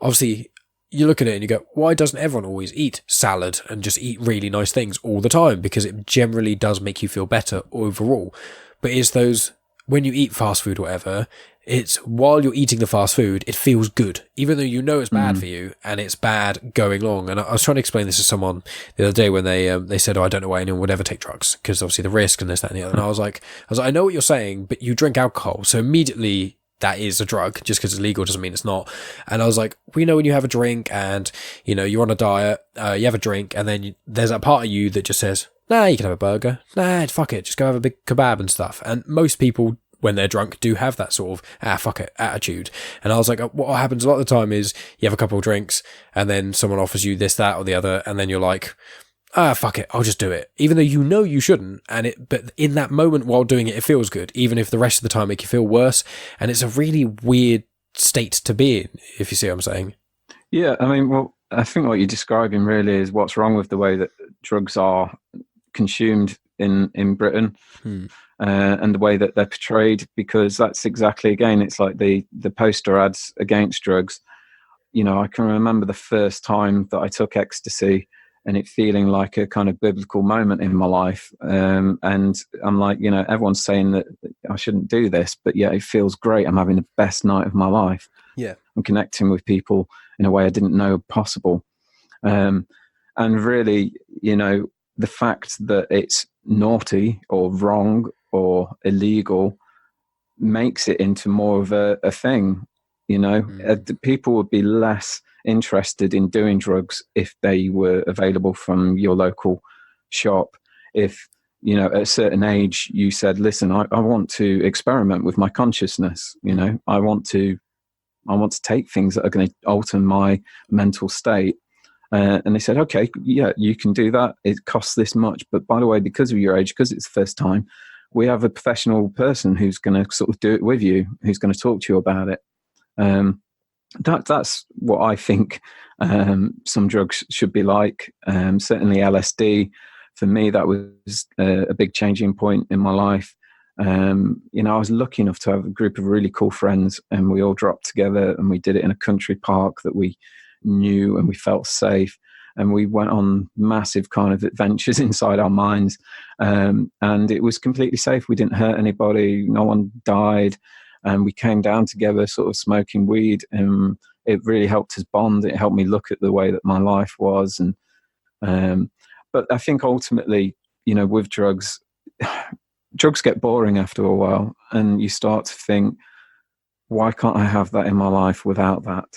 obviously you look at it and you go, why doesn't everyone always eat salad and just eat really nice things all the time? Because it generally does make you feel better overall. But it's those when you eat fast food or whatever, it's while you're eating the fast food, it feels good, even though you know it's bad for you and it's bad going long. And I was trying to explain this to someone the other day when they said, "Oh, I don't know why anyone would ever take drugs because obviously the risk and this, that, and the other." And I was like, I know what you're saying, but you drink alcohol, so immediately that is a drug. Just because it's legal doesn't mean it's not. And I was like, we know when you have a drink and you're on a diet, you have a drink, and then there's that part of you that just says, "Nah, you can have a burger. Nah, fuck it, just go have a big kebab and stuff." And most people, when they're drunk, do have that sort of fuck it attitude. And I was like, what happens a lot of the time is you have a couple of drinks and then someone offers you this, that, or the other, and then you're like, fuck it, I'll just do it, even though you know you shouldn't. But in that moment while doing it, it feels good, even if the rest of the time make you feel worse. And it's a really weird state to be in, if you see what I'm saying. Yeah, I mean, well, I think what you're describing really is what's wrong with the way that drugs are consumed in Britain. And the way that they're portrayed, because that's exactly, again, it's like the poster ads against drugs. I can remember the first time that I took ecstasy and it feeling like a kind of biblical moment in my life. And I'm like, everyone's saying that I shouldn't do this, but yeah, it feels great. I'm having the best night of my life. Yeah. I'm connecting with people in a way I didn't know possible. And really, the fact that it's naughty or wrong or illegal makes it into more of a thing. People would be less interested in doing drugs if they were available from your local shop. If at a certain age you said, "Listen, I want to experiment with my consciousness, I want to take things that are going to alter my mental state." And they said, "Okay, yeah, you can do that. It costs this much. But by the way, because of your age, because it's the first time, we have a professional person who's going to sort of do it with you, who's going to talk to you about it." That's what I think some drugs should be like. Certainly LSD, for me, that was a big changing point in my life. I was lucky enough to have a group of really cool friends, and we all dropped together and we did it in a country park that we knew and we felt safe, and we went on massive kind of adventures inside our minds, and it was completely safe. We didn't hurt anybody, no one died, and we came down together sort of smoking weed, and it really helped us bond. It helped me look at the way that my life was. And but I think ultimately, with drugs get boring after a while, and you start to think, why can't I have that in my life without that?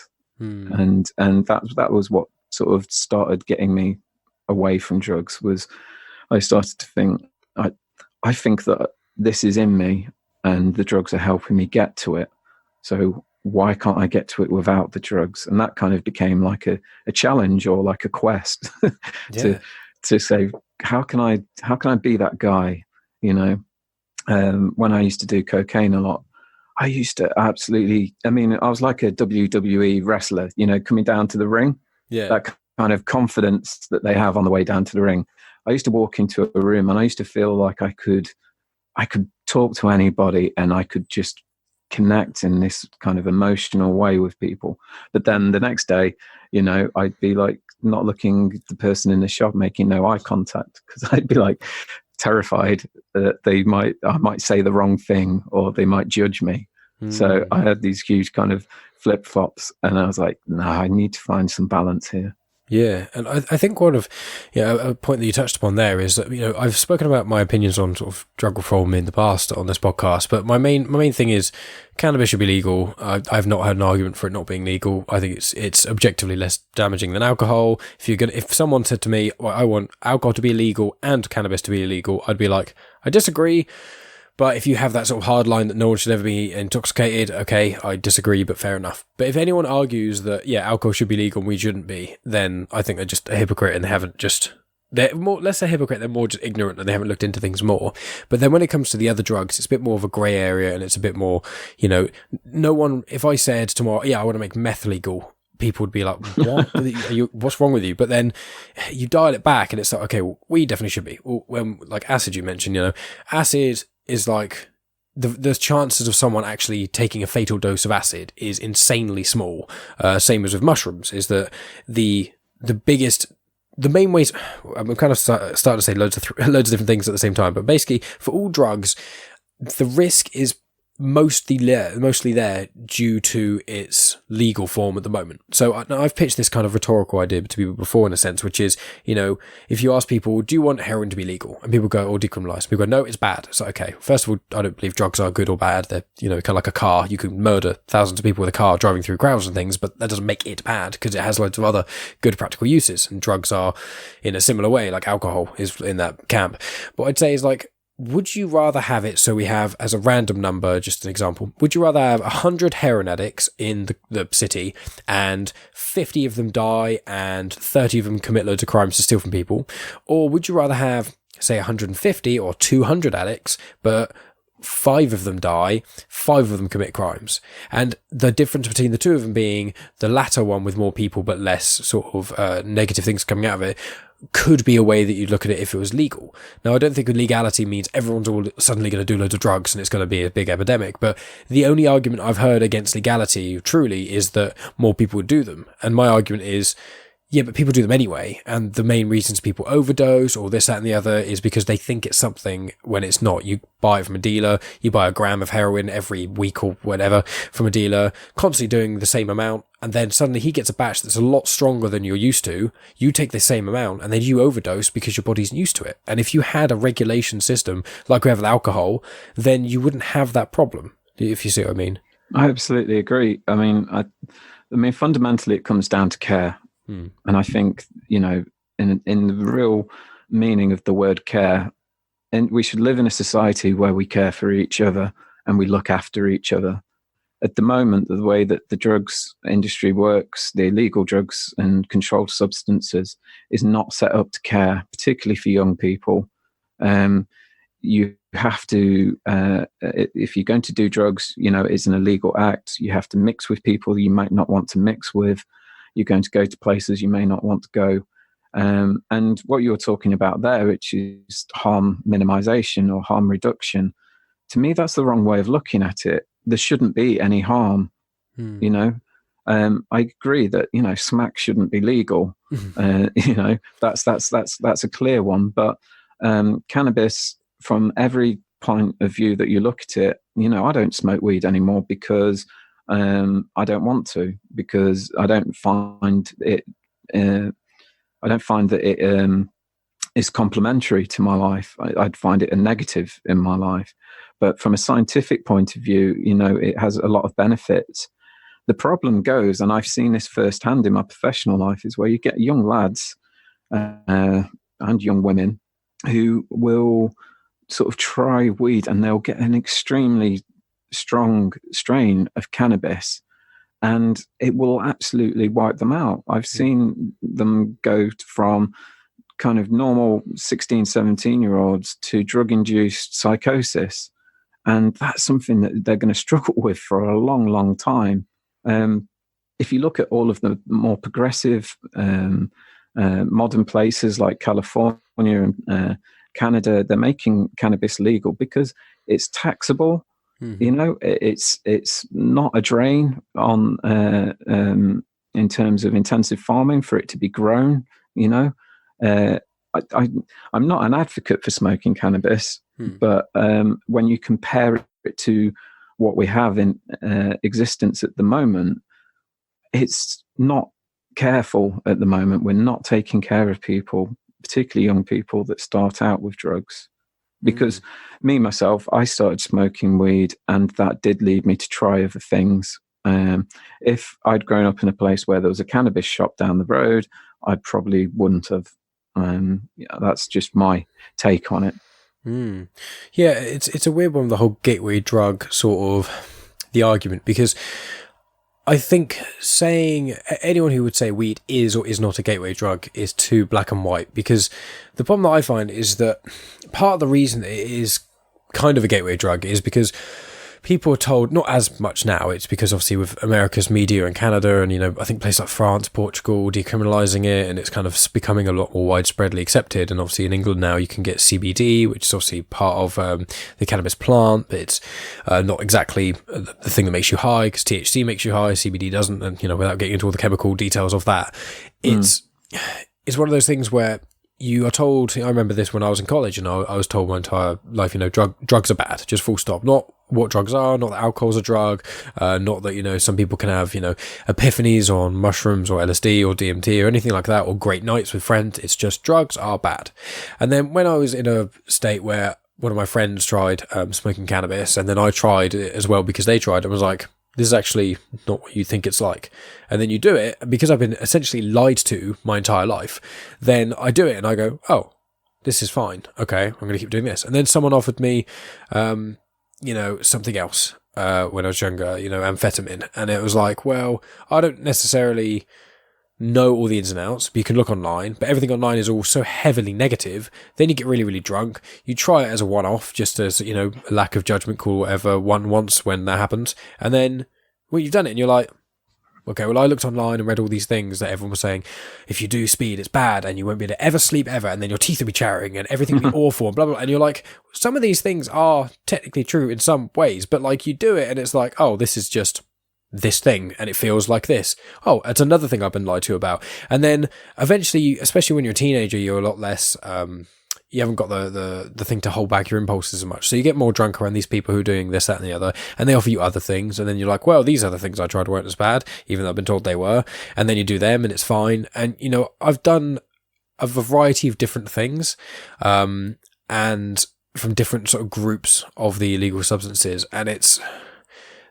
And that was what sort of started getting me away from drugs. Was I started to think, I think that this is in me, and the drugs are helping me get to it. So why can't I get to it without the drugs? And that kind of became like a challenge, or like a quest to say, how can I be that guy? When I used to do cocaine a lot, I used to I was like a WWE wrestler, coming down to the ring. Yeah. That kind of confidence that they have on the way down to the ring. I used to walk into a room and I used to feel like I could talk to anybody and I could just connect in this kind of emotional way with people. But then the next day, I'd be like not looking at the person in the shop, making no eye contact, because I'd be like terrified that I might say the wrong thing or they might judge me. So I had these huge kind of flip-flops, and I was like, no, I need to find some balance here. Yeah, and I think one of a point that you touched upon there is that I've spoken about my opinions on sort of drug reform in the past on this podcast, but my main thing is cannabis should be legal. I've not heard an argument for it not being legal. I think it's objectively less damaging than alcohol. If someone said to me, well, I want alcohol to be illegal and cannabis to be illegal, I'd be like, I disagree. But if you have that sort of hard line that no one should ever be intoxicated, okay, I disagree, but fair enough. But if anyone argues that, alcohol should be legal and we shouldn't be, then I think they're just a hypocrite and they're more, less a hypocrite, they're more just ignorant and they haven't looked into things more. But then when it comes to the other drugs, it's a bit more of a grey area, and it's a bit more, no one, if I said tomorrow, I want to make meth legal, people would be like, what? What's wrong with you? But then you dial it back and it's like, okay, well, we definitely should be. Well, when, like acid you mentioned, acid is like the chances of someone actually taking a fatal dose of acid is insanely small. Same as with mushrooms, is that the main ways, I'm kind of starting to say loads of different things at the same time, but basically for all drugs, the risk is mostly there due to its legal form at the moment. So I've pitched this kind of rhetorical idea to people before, in a sense, which is, if you ask people, do you want heroin to be legal? And people go, or decriminalised. People go, no, it's bad. So, okay, first of all, I don't believe drugs are good or bad. They're, kind of like a car. You can murder thousands of people with a car driving through crowds and things, but that doesn't make it bad because it has loads of other good practical uses. And drugs are in a similar way, like alcohol is in that camp. But what I'd say is, like, would you rather have it, so we have as a random number, just an example, would you rather have 100 heroin addicts in the city and 50 of them die and 30 of them commit loads of crimes to steal from people? Or would you rather have, say, 150 or 200 addicts, but 5 of them die, 5 of them commit crimes? And the difference between the two of them being the latter one with more people but less sort of negative things coming out of it could be a way that you'd look at it if it was legal. Now, I don't think legality means everyone's all suddenly going to do loads of drugs and it's going to be a big epidemic, but the only argument I've heard against legality truly is that more people would do them. And my argument is, yeah, but people do them anyway, and the main reasons people overdose or this, that and the other is because they think it's something when it's not. You buy it from a dealer, you buy a gram of heroin every week or whatever from a dealer, constantly doing the same amount, and then suddenly he gets a batch that's a lot stronger than you're used to. You take the same amount and then you overdose because your body's used to it. And if you had a regulation system like we have with alcohol, then you wouldn't have that problem, if you see what I mean. I absolutely agree. I mean, fundamentally it comes down to care. And I think, in the real meaning of the word care, and we should live in a society where we care for each other and we look after each other. At the moment, the way that the drugs industry works, the illegal drugs and controlled substances, is not set up to care, particularly for young people. You have to, if you're going to do drugs, it's an illegal act. You have to mix with people you might not want to mix with. You're going to go to places you may not want to go. And what you're talking about there, which is harm minimization or harm reduction, to me, that's the wrong way of looking at it. There shouldn't be any harm, I agree that, smack shouldn't be legal. That's a clear one. But cannabis, from every point of view that you look at it, I don't smoke weed anymore because I don't want to, because I don't find it. I don't find that it is complementary to my life. I'd find it a negative in my life. But from a scientific point of view, it has a lot of benefits. The problem goes, and I've seen this firsthand in my professional life, is where you get young lads and young women who will sort of try weed and they'll get an extremely strong strain of cannabis and it will absolutely wipe them out. I've seen them go from kind of normal 16, 17-year-olds to drug-induced psychosis. And that's something that they're going to struggle with for a long, long time. If you look at all of the more progressive modern places like California and Canada, they're making cannabis legal because it's taxable. It's not a drain on in terms of intensive farming for it to be grown. I'm not an advocate for smoking cannabis, but when you compare it to what we have in existence at the moment, it's not careful at the moment. We're not taking care of people, particularly young people that start out with drugs. Because me, myself, I started smoking weed and that did lead me to try other things. If I'd grown up in a place where there was a cannabis shop down the road, I probably wouldn't have. That's just my take on it. Yeah, it's a weird one, the whole gateway drug sort of the argument, because I think saying anyone who would say weed is or is not a gateway drug is too black and white, because the problem that I find is that part of the reason it is kind of a gateway drug is because people are told, not as much now, it's because obviously with America's media and Canada and, I think places like France, Portugal, decriminalising it, and it's kind of becoming a lot more widespreadly accepted. And obviously in England now you can get CBD, which is obviously part of the cannabis plant, but it's not exactly the thing that makes you high, because THC makes you high, CBD doesn't. And, without getting into all the chemical details of that, it's one of those things where you are told, I remember this when I was in college and I was told my entire life, drugs are bad, just full stop. Not what drugs are, not that alcohol's a drug, not that, you know, some people can have, you know, epiphanies on mushrooms or LSD or DMT or anything like that, or great nights with friends. It's just drugs are bad. And then when I was in a state where one of my friends tried smoking cannabis, and then I tried it as well because they tried, and was like, this is actually not what you think it's like. And then you do it, and because I've been essentially lied to my entire life, then I do it and I go, oh, this is fine. Okay, I'm going to keep doing this. And then someone offered me, you know, something else when I was younger, you know, amphetamine. And it was like, well, I don't necessarily know all the ins and outs, but you can look online, but everything online is all so heavily negative. Then you get really, really drunk. You try it as a one-off, just as, you know, a lack of judgment call, whatever, once when that happens. And then, well, you've done it and you're like, okay, well, I looked online and read all these things that everyone was saying, if you do speed, it's bad, and you won't be able to ever sleep ever, and then your teeth will be chattering, and everything will be awful, and blah, blah, blah. And you're like, some of these things are technically true in some ways, but like you do it, and it's like, oh, this is just this thing, and it feels like this. Oh, it's another thing I've been lied to about. And then eventually, especially when you're a teenager, you're a lot less, you haven't got the thing to hold back your impulses as much. So you get more drunk around these people who are doing this, that, and the other, and they offer you other things, and then you're like, well, these other things I tried weren't as bad, even though I've been told they were. And then you do them, and it's fine. And, you know, I've done a variety of different things, and from different sort of groups of the illegal substances, and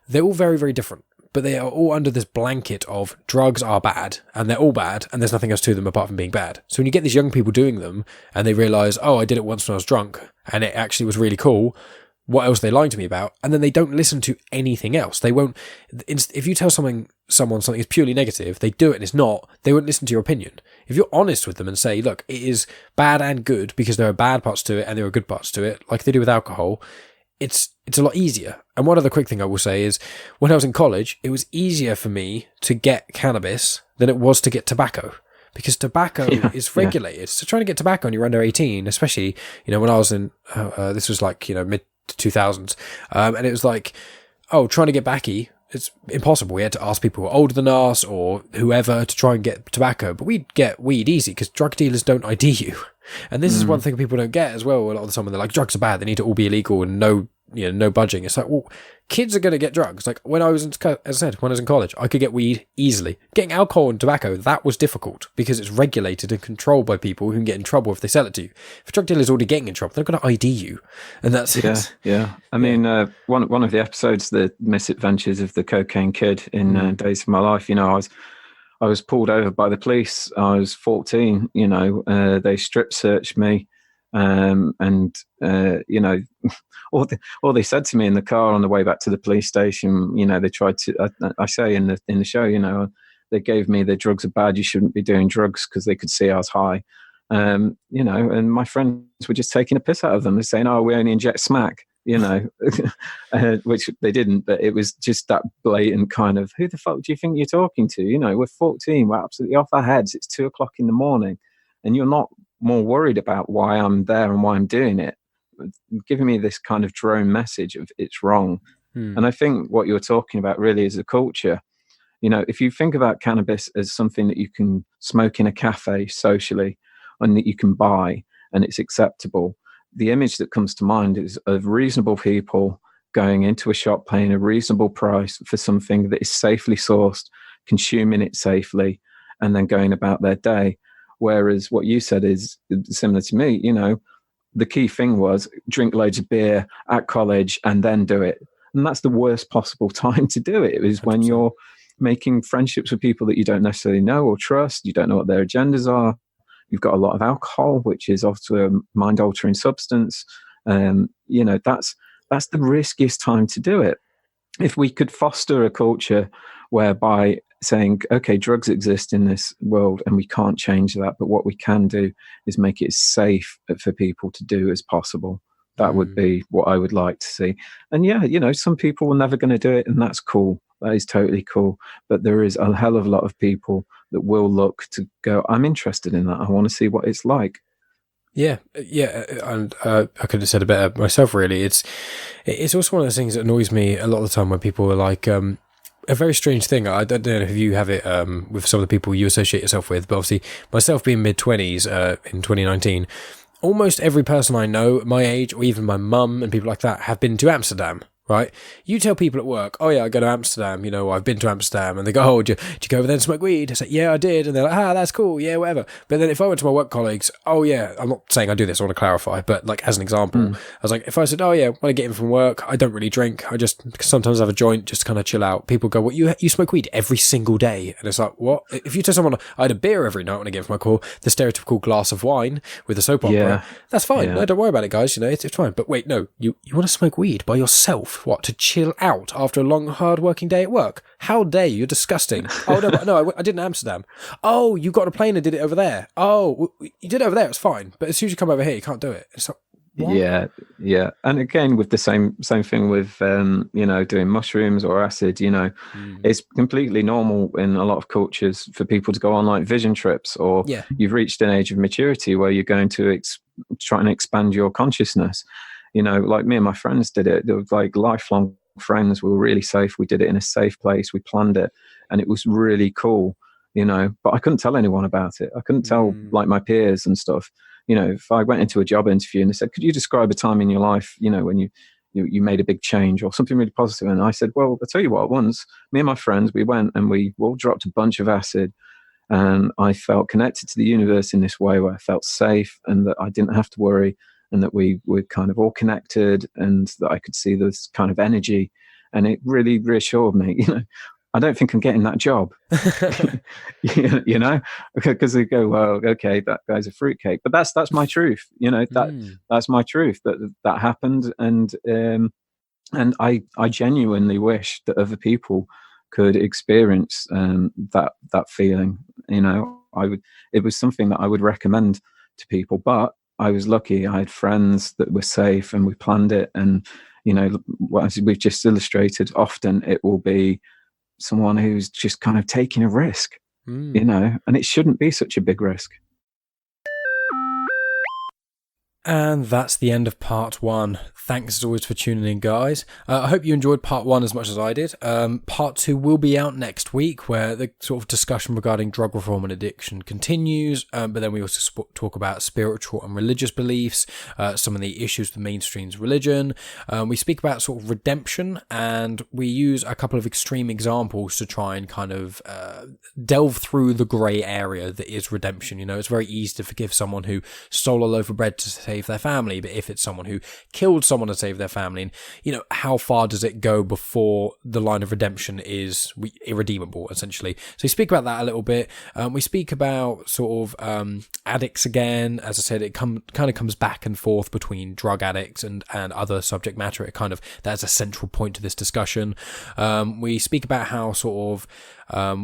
they're all very, very different. But they are all under this blanket of drugs are bad, and they're all bad, and there's nothing else to them apart from being bad. So when you get these young people doing them, and they realise, oh, I did it once when I was drunk, and it actually was really cool, what else are they lying to me about? And then they don't listen to anything else. They won't, if you tell someone something is purely negative, they do it and it's not, they won't listen to your opinion. If you're honest with them and say, look, it is bad and good, because there are bad parts to it and there are good parts to it, like they do with alcohol, it's a lot easier. And one other quick thing I will say is, when I was in college, it was easier for me to get cannabis than it was to get tobacco, because tobacco is regulated. Yeah. So trying to get tobacco when you're under 18, especially, you know, when I was in, this was like, you know, mid 2000s, and it was like, oh, trying to get backy, it's impossible. We had to ask people who are older than us or whoever to try and get tobacco, but we'd get weed easy because drug dealers don't ID you. And this is one thing people don't get as well. A lot of the time when they're like, drugs are bad, they need to all be illegal and no budging. It's like, well, kids are going to get drugs. Like when I was as I said, when I was in college, I could get weed easily. Getting alcohol and tobacco, that was difficult because it's regulated and controlled by people who can get in trouble if they sell it to you. If a drug dealer is already getting in trouble, they're going to ID you, and that's it. Yeah. I mean, one of the episodes, the misadventures of the cocaine kid in Days of My Life. You know, I was pulled over by the police. I was 14. You know, they strip searched me. You know, all they said to me in the car on the way back to the police station, you know, they tried to, I say in the show, you know, they gave me the drugs are bad, you shouldn't be doing drugs, because they could see I was high. You know, and my friends were just taking a piss out of them. They're saying, oh, we only inject smack, you know, which they didn't, but it was just that blatant kind of, who the fuck do you think you're talking to? You know, we're 14, we're absolutely off our heads. It's 2:00 in the morning and you're not more worried about why I'm there and why I'm doing it, giving me this kind of drone message of it's wrong. And I think what you're talking about really is a culture. You know, if you think about cannabis as something that you can smoke in a cafe socially and that you can buy and it's acceptable, the image that comes to mind is of reasonable people going into a shop, paying a reasonable price for something that is safely sourced, consuming it safely, and then going about their day. Whereas what you said is similar to me. You know, the key thing was drink loads of beer at college and then do it. And that's the worst possible time to do it. It is 100%. When you're making friendships with people that you don't necessarily know or trust. You don't know what their agendas are. You've got a lot of alcohol, which is often a mind-altering substance. You know, that's the riskiest time to do it. If we could foster a culture whereby saying, okay, drugs exist in this world and we can't change that, but what we can do is make it as safe for people to do as possible. That would be what I would like to see. And yeah, you know, some people are never going to do it, and that's cool. That is totally cool. But there is a hell of a lot of people that will look to go, I'm interested in that. I want to see what it's like. Yeah, and I could have said it better myself, really. It's also one of those things that annoys me a lot of the time when people are like, a very strange thing. I don't know if you have it with some of the people you associate yourself with, but obviously myself being mid-20s in 2019, almost every person I know my age, or even my mum and people like that, have been to Amsterdam. right? You tell people at work, oh yeah, I go to Amsterdam, I've been to Amsterdam, and they go, oh, did you go over there and smoke weed? I say, yeah, I did. And they're like, that's cool, yeah, whatever. But then if I went to my work colleagues, oh yeah, I'm not saying I do this, I want to clarify, but like as an example, I was like, if I said, oh yeah, when I get in from work, I don't really drink, I just sometimes have a joint, just kind of chill out. People go, what, you smoke weed every single day? And it's like, what? If you tell someone I had a beer every night when I get in from my call, the stereotypical glass of wine with a soap opera, that's fine. No, don't worry about it, guys, it's fine. But wait, no, you want to smoke weed by yourself? What, to chill out after a long, hard-working day at work? How dare you? You're disgusting. Oh, no, I did in Amsterdam. Oh, you got on a plane and did it over there. Oh, you did it over there, it's fine. But as soon as you come over here, you can't do it. It's like, what? Yeah. And again, with the same thing with, doing mushrooms or acid, it's completely normal in a lot of cultures for people to go on like vision trips, or you've reached an age of maturity where you're going to try and expand your consciousness. Like me and my friends did it. They were like lifelong friends. We were really safe. We did it in a safe place. We planned it, and it was really cool, but I couldn't tell anyone about it. I couldn't tell like my peers and stuff. If I went into a job interview and they said, could you describe a time in your life, when you made a big change or something really positive? And I said, well, I'll tell you what, once me and my friends, we went and we all dropped a bunch of acid, and I felt connected to the universe in this way where I felt safe and that I didn't have to worry, and that we were kind of all connected, and that I could see this kind of energy. And it really reassured me, I don't think I'm getting that job, because they go, well, okay, that guy's a fruitcake. But that's my truth, that's my truth, that happened. And I genuinely wish that other people could experience that feeling. It was something that I would recommend to people, but I was lucky. I had friends that were safe, and we planned it. And, as we've just illustrated, often it will be someone who's just kind of taking a risk, and it shouldn't be such a big risk. And that's the end of part 1. Thanks as always for tuning in, guys. I hope you enjoyed part 1 as much as I did. Part 2 will be out next week, where the sort of discussion regarding drug reform and addiction continues. But then we also talk about spiritual and religious beliefs, some of the issues with mainstream's religion. We speak about sort of redemption, and we use a couple of extreme examples to try and kind of delve through the grey area that is redemption. It's very easy to forgive someone who stole a loaf of bread to save their family, but if it's someone who killed someone to save their family, and how far does it go before the line of redemption is irredeemable, essentially? So we speak about that a little bit. We speak about sort of addicts again. As I said, it kind of comes back and forth between drug addicts and other subject matter. It kind of, that's a central point to this discussion. We speak about how sort of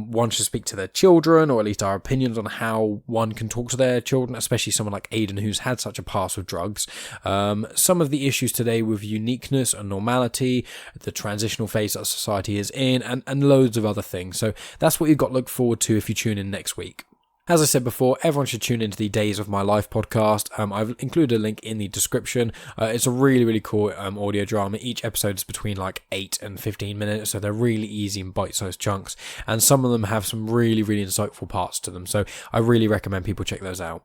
one should speak to their children, or at least our opinions on how one can talk to their children, especially someone like Aidan who's had such a past with drugs. Some of the issues today with uniqueness and normality, the transitional phase that society is in, and loads of other things. So that's what you've got to look forward to if you tune in next week. As I said before, everyone should tune into the Days of My Life podcast. I've included a link in the description. It's a really, really cool audio drama. Each episode is between like 8 and 15 minutes, so they're really easy and bite-sized chunks. And some of them have some really, really insightful parts to them. So I really recommend people check those out.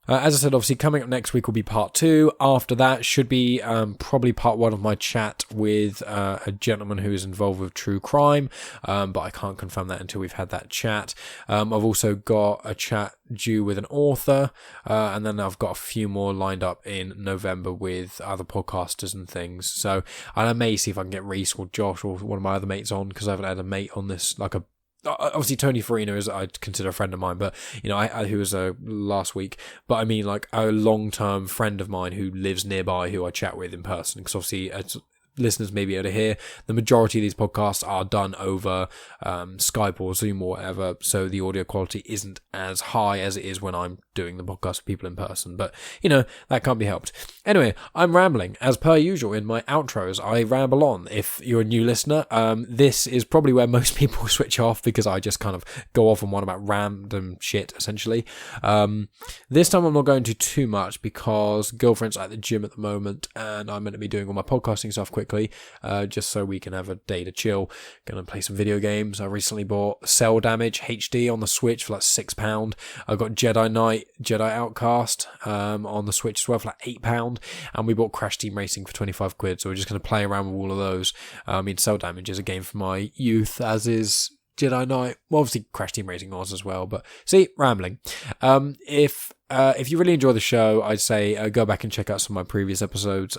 As I said, obviously, coming up next week will be part 2. After that should be probably part 1 of my chat with a gentleman who is involved with true crime, but I can't confirm that until we've had that chat. I've also got a chat due with an author, and then I've got a few more lined up in November with other podcasters and things. So I may see if I can get Reese or Josh or one of my other mates on, because I haven't had a mate on this, like a obviously Tony Farina is, I'd consider a friend of mine, but I who was last week, but I mean like a long-term friend of mine who lives nearby, who I chat with in person, because obviously listeners may be able to hear, the majority of these podcasts are done over Skype or Zoom or whatever, so the audio quality isn't as high as it is when I'm doing the podcast with people in person, but that can't be helped. Anyway, I'm rambling as per usual in my outros. I ramble on. If you're a new listener, this is probably where most people switch off, because I just kind of go off on one about random shit essentially. This time I'm not going to too much, because girlfriend's at the gym at the moment and I'm meant to be doing all my podcasting stuff quick quickly, just so we can have a day to chill. Gonna play some video games. I recently bought Cell Damage HD on the Switch for like £6. I got Jedi Outcast on the Switch as well for like £8, and we bought Crash Team Racing for 25 quid. So we're just gonna play around with all of those. I mean, Cell Damage is a game from my youth, as is Jedi Knight. Well, obviously Crash Team Racing was as well, but see, rambling. If you really enjoy the show, I'd say go back and check out some of my previous episodes.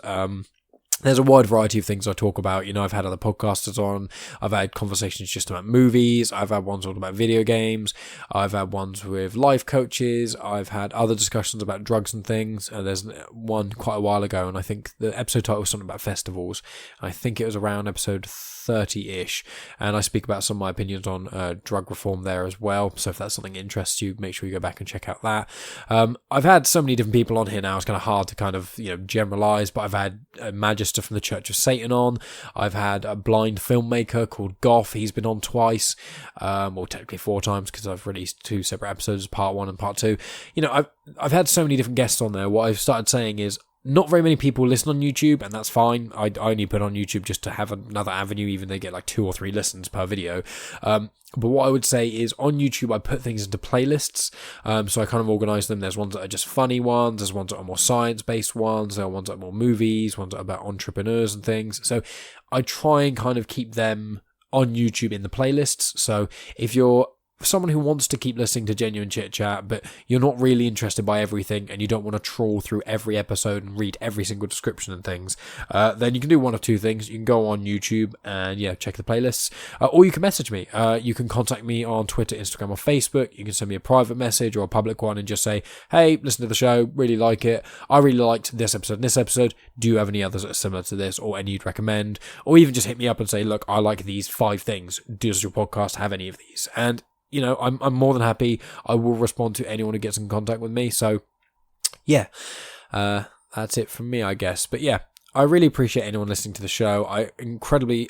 There's a wide variety of things I talk about. You know, I've had other podcasters on. I've had conversations just about movies. I've had ones all about video games. I've had ones with life coaches. I've had other discussions about drugs and things. There's one quite a while ago, and I think the episode title was something about festivals. I think it was around episode 30-ish, and I speak about some of my opinions on drug reform there as well. So if that's something that interests you, make sure you go back and check out that. I've had so many different people on here now, it's kind of hard to kind of, generalize, but I've had a Magister from the Church of Satan on. I've had a blind filmmaker called Goff. He's been on twice, or technically 4 times, because I've released 2 separate episodes, part 1 and part 2. I've had so many different guests on there. What I've started saying is, not very many people listen on YouTube, and that's fine. I only put on YouTube just to have another avenue, even they get like 2 or 3 listens per video. But what I would say is, on YouTube, I put things into playlists. So I kind of organise them. There's ones that are just funny ones. There's ones that are more science-based ones. There are ones that are more movies, ones that are about entrepreneurs and things. So I try and kind of keep them on YouTube in the playlists. So if you're someone who wants to keep listening to Genuine Chit-Chat, but you're not really interested by everything, and you don't want to trawl through every episode and read every single description and things, then you can do one of 2 things. You can go on YouTube and check the playlists, or you can message me. You can contact me on Twitter, Instagram, or Facebook. You can send me a private message or a public one and just say, hey, listen to the show, really like it. I really liked this episode and this episode. Do you have any others that are similar to this, or any you'd recommend? Or even just hit me up and say, look, I like these 5 things. Does your podcast have any of these? And I'm more than happy. I will respond to anyone who gets in contact with me. So, that's it from me, I guess. But I really appreciate anyone listening to the show. I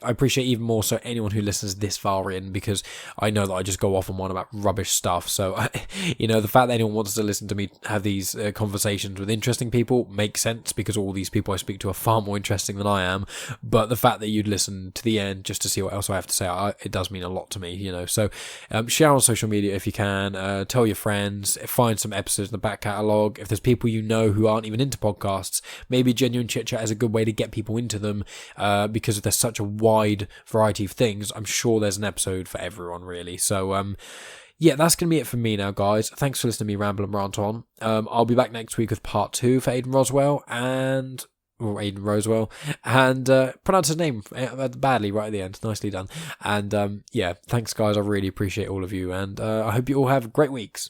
appreciate even more so anyone who listens this far in, because I know that I just go off on one about rubbish stuff. So, the fact that anyone wants to listen to me have these conversations with interesting people makes sense, because all these people I speak to are far more interesting than I am. But the fact that you'd listen to the end just to see what else I have to say, it does mean a lot to me, So, share on social media if you can. Tell your friends. Find some episodes in the back catalogue. If there's people who aren't even into podcasts, maybe Genuine Chit-Chat is a good way to get people into them, because there's such a wide variety of things. I'm sure there's an episode for everyone, really. So that's gonna be it from me now, guys. Thanks for listening to me ramble and rant on. I'll be back next week with part 2 for Aidan Rosewell, and pronounce his name badly right at the end. Nicely done. And thanks, guys. I really appreciate all of you, and I hope you all have great weeks.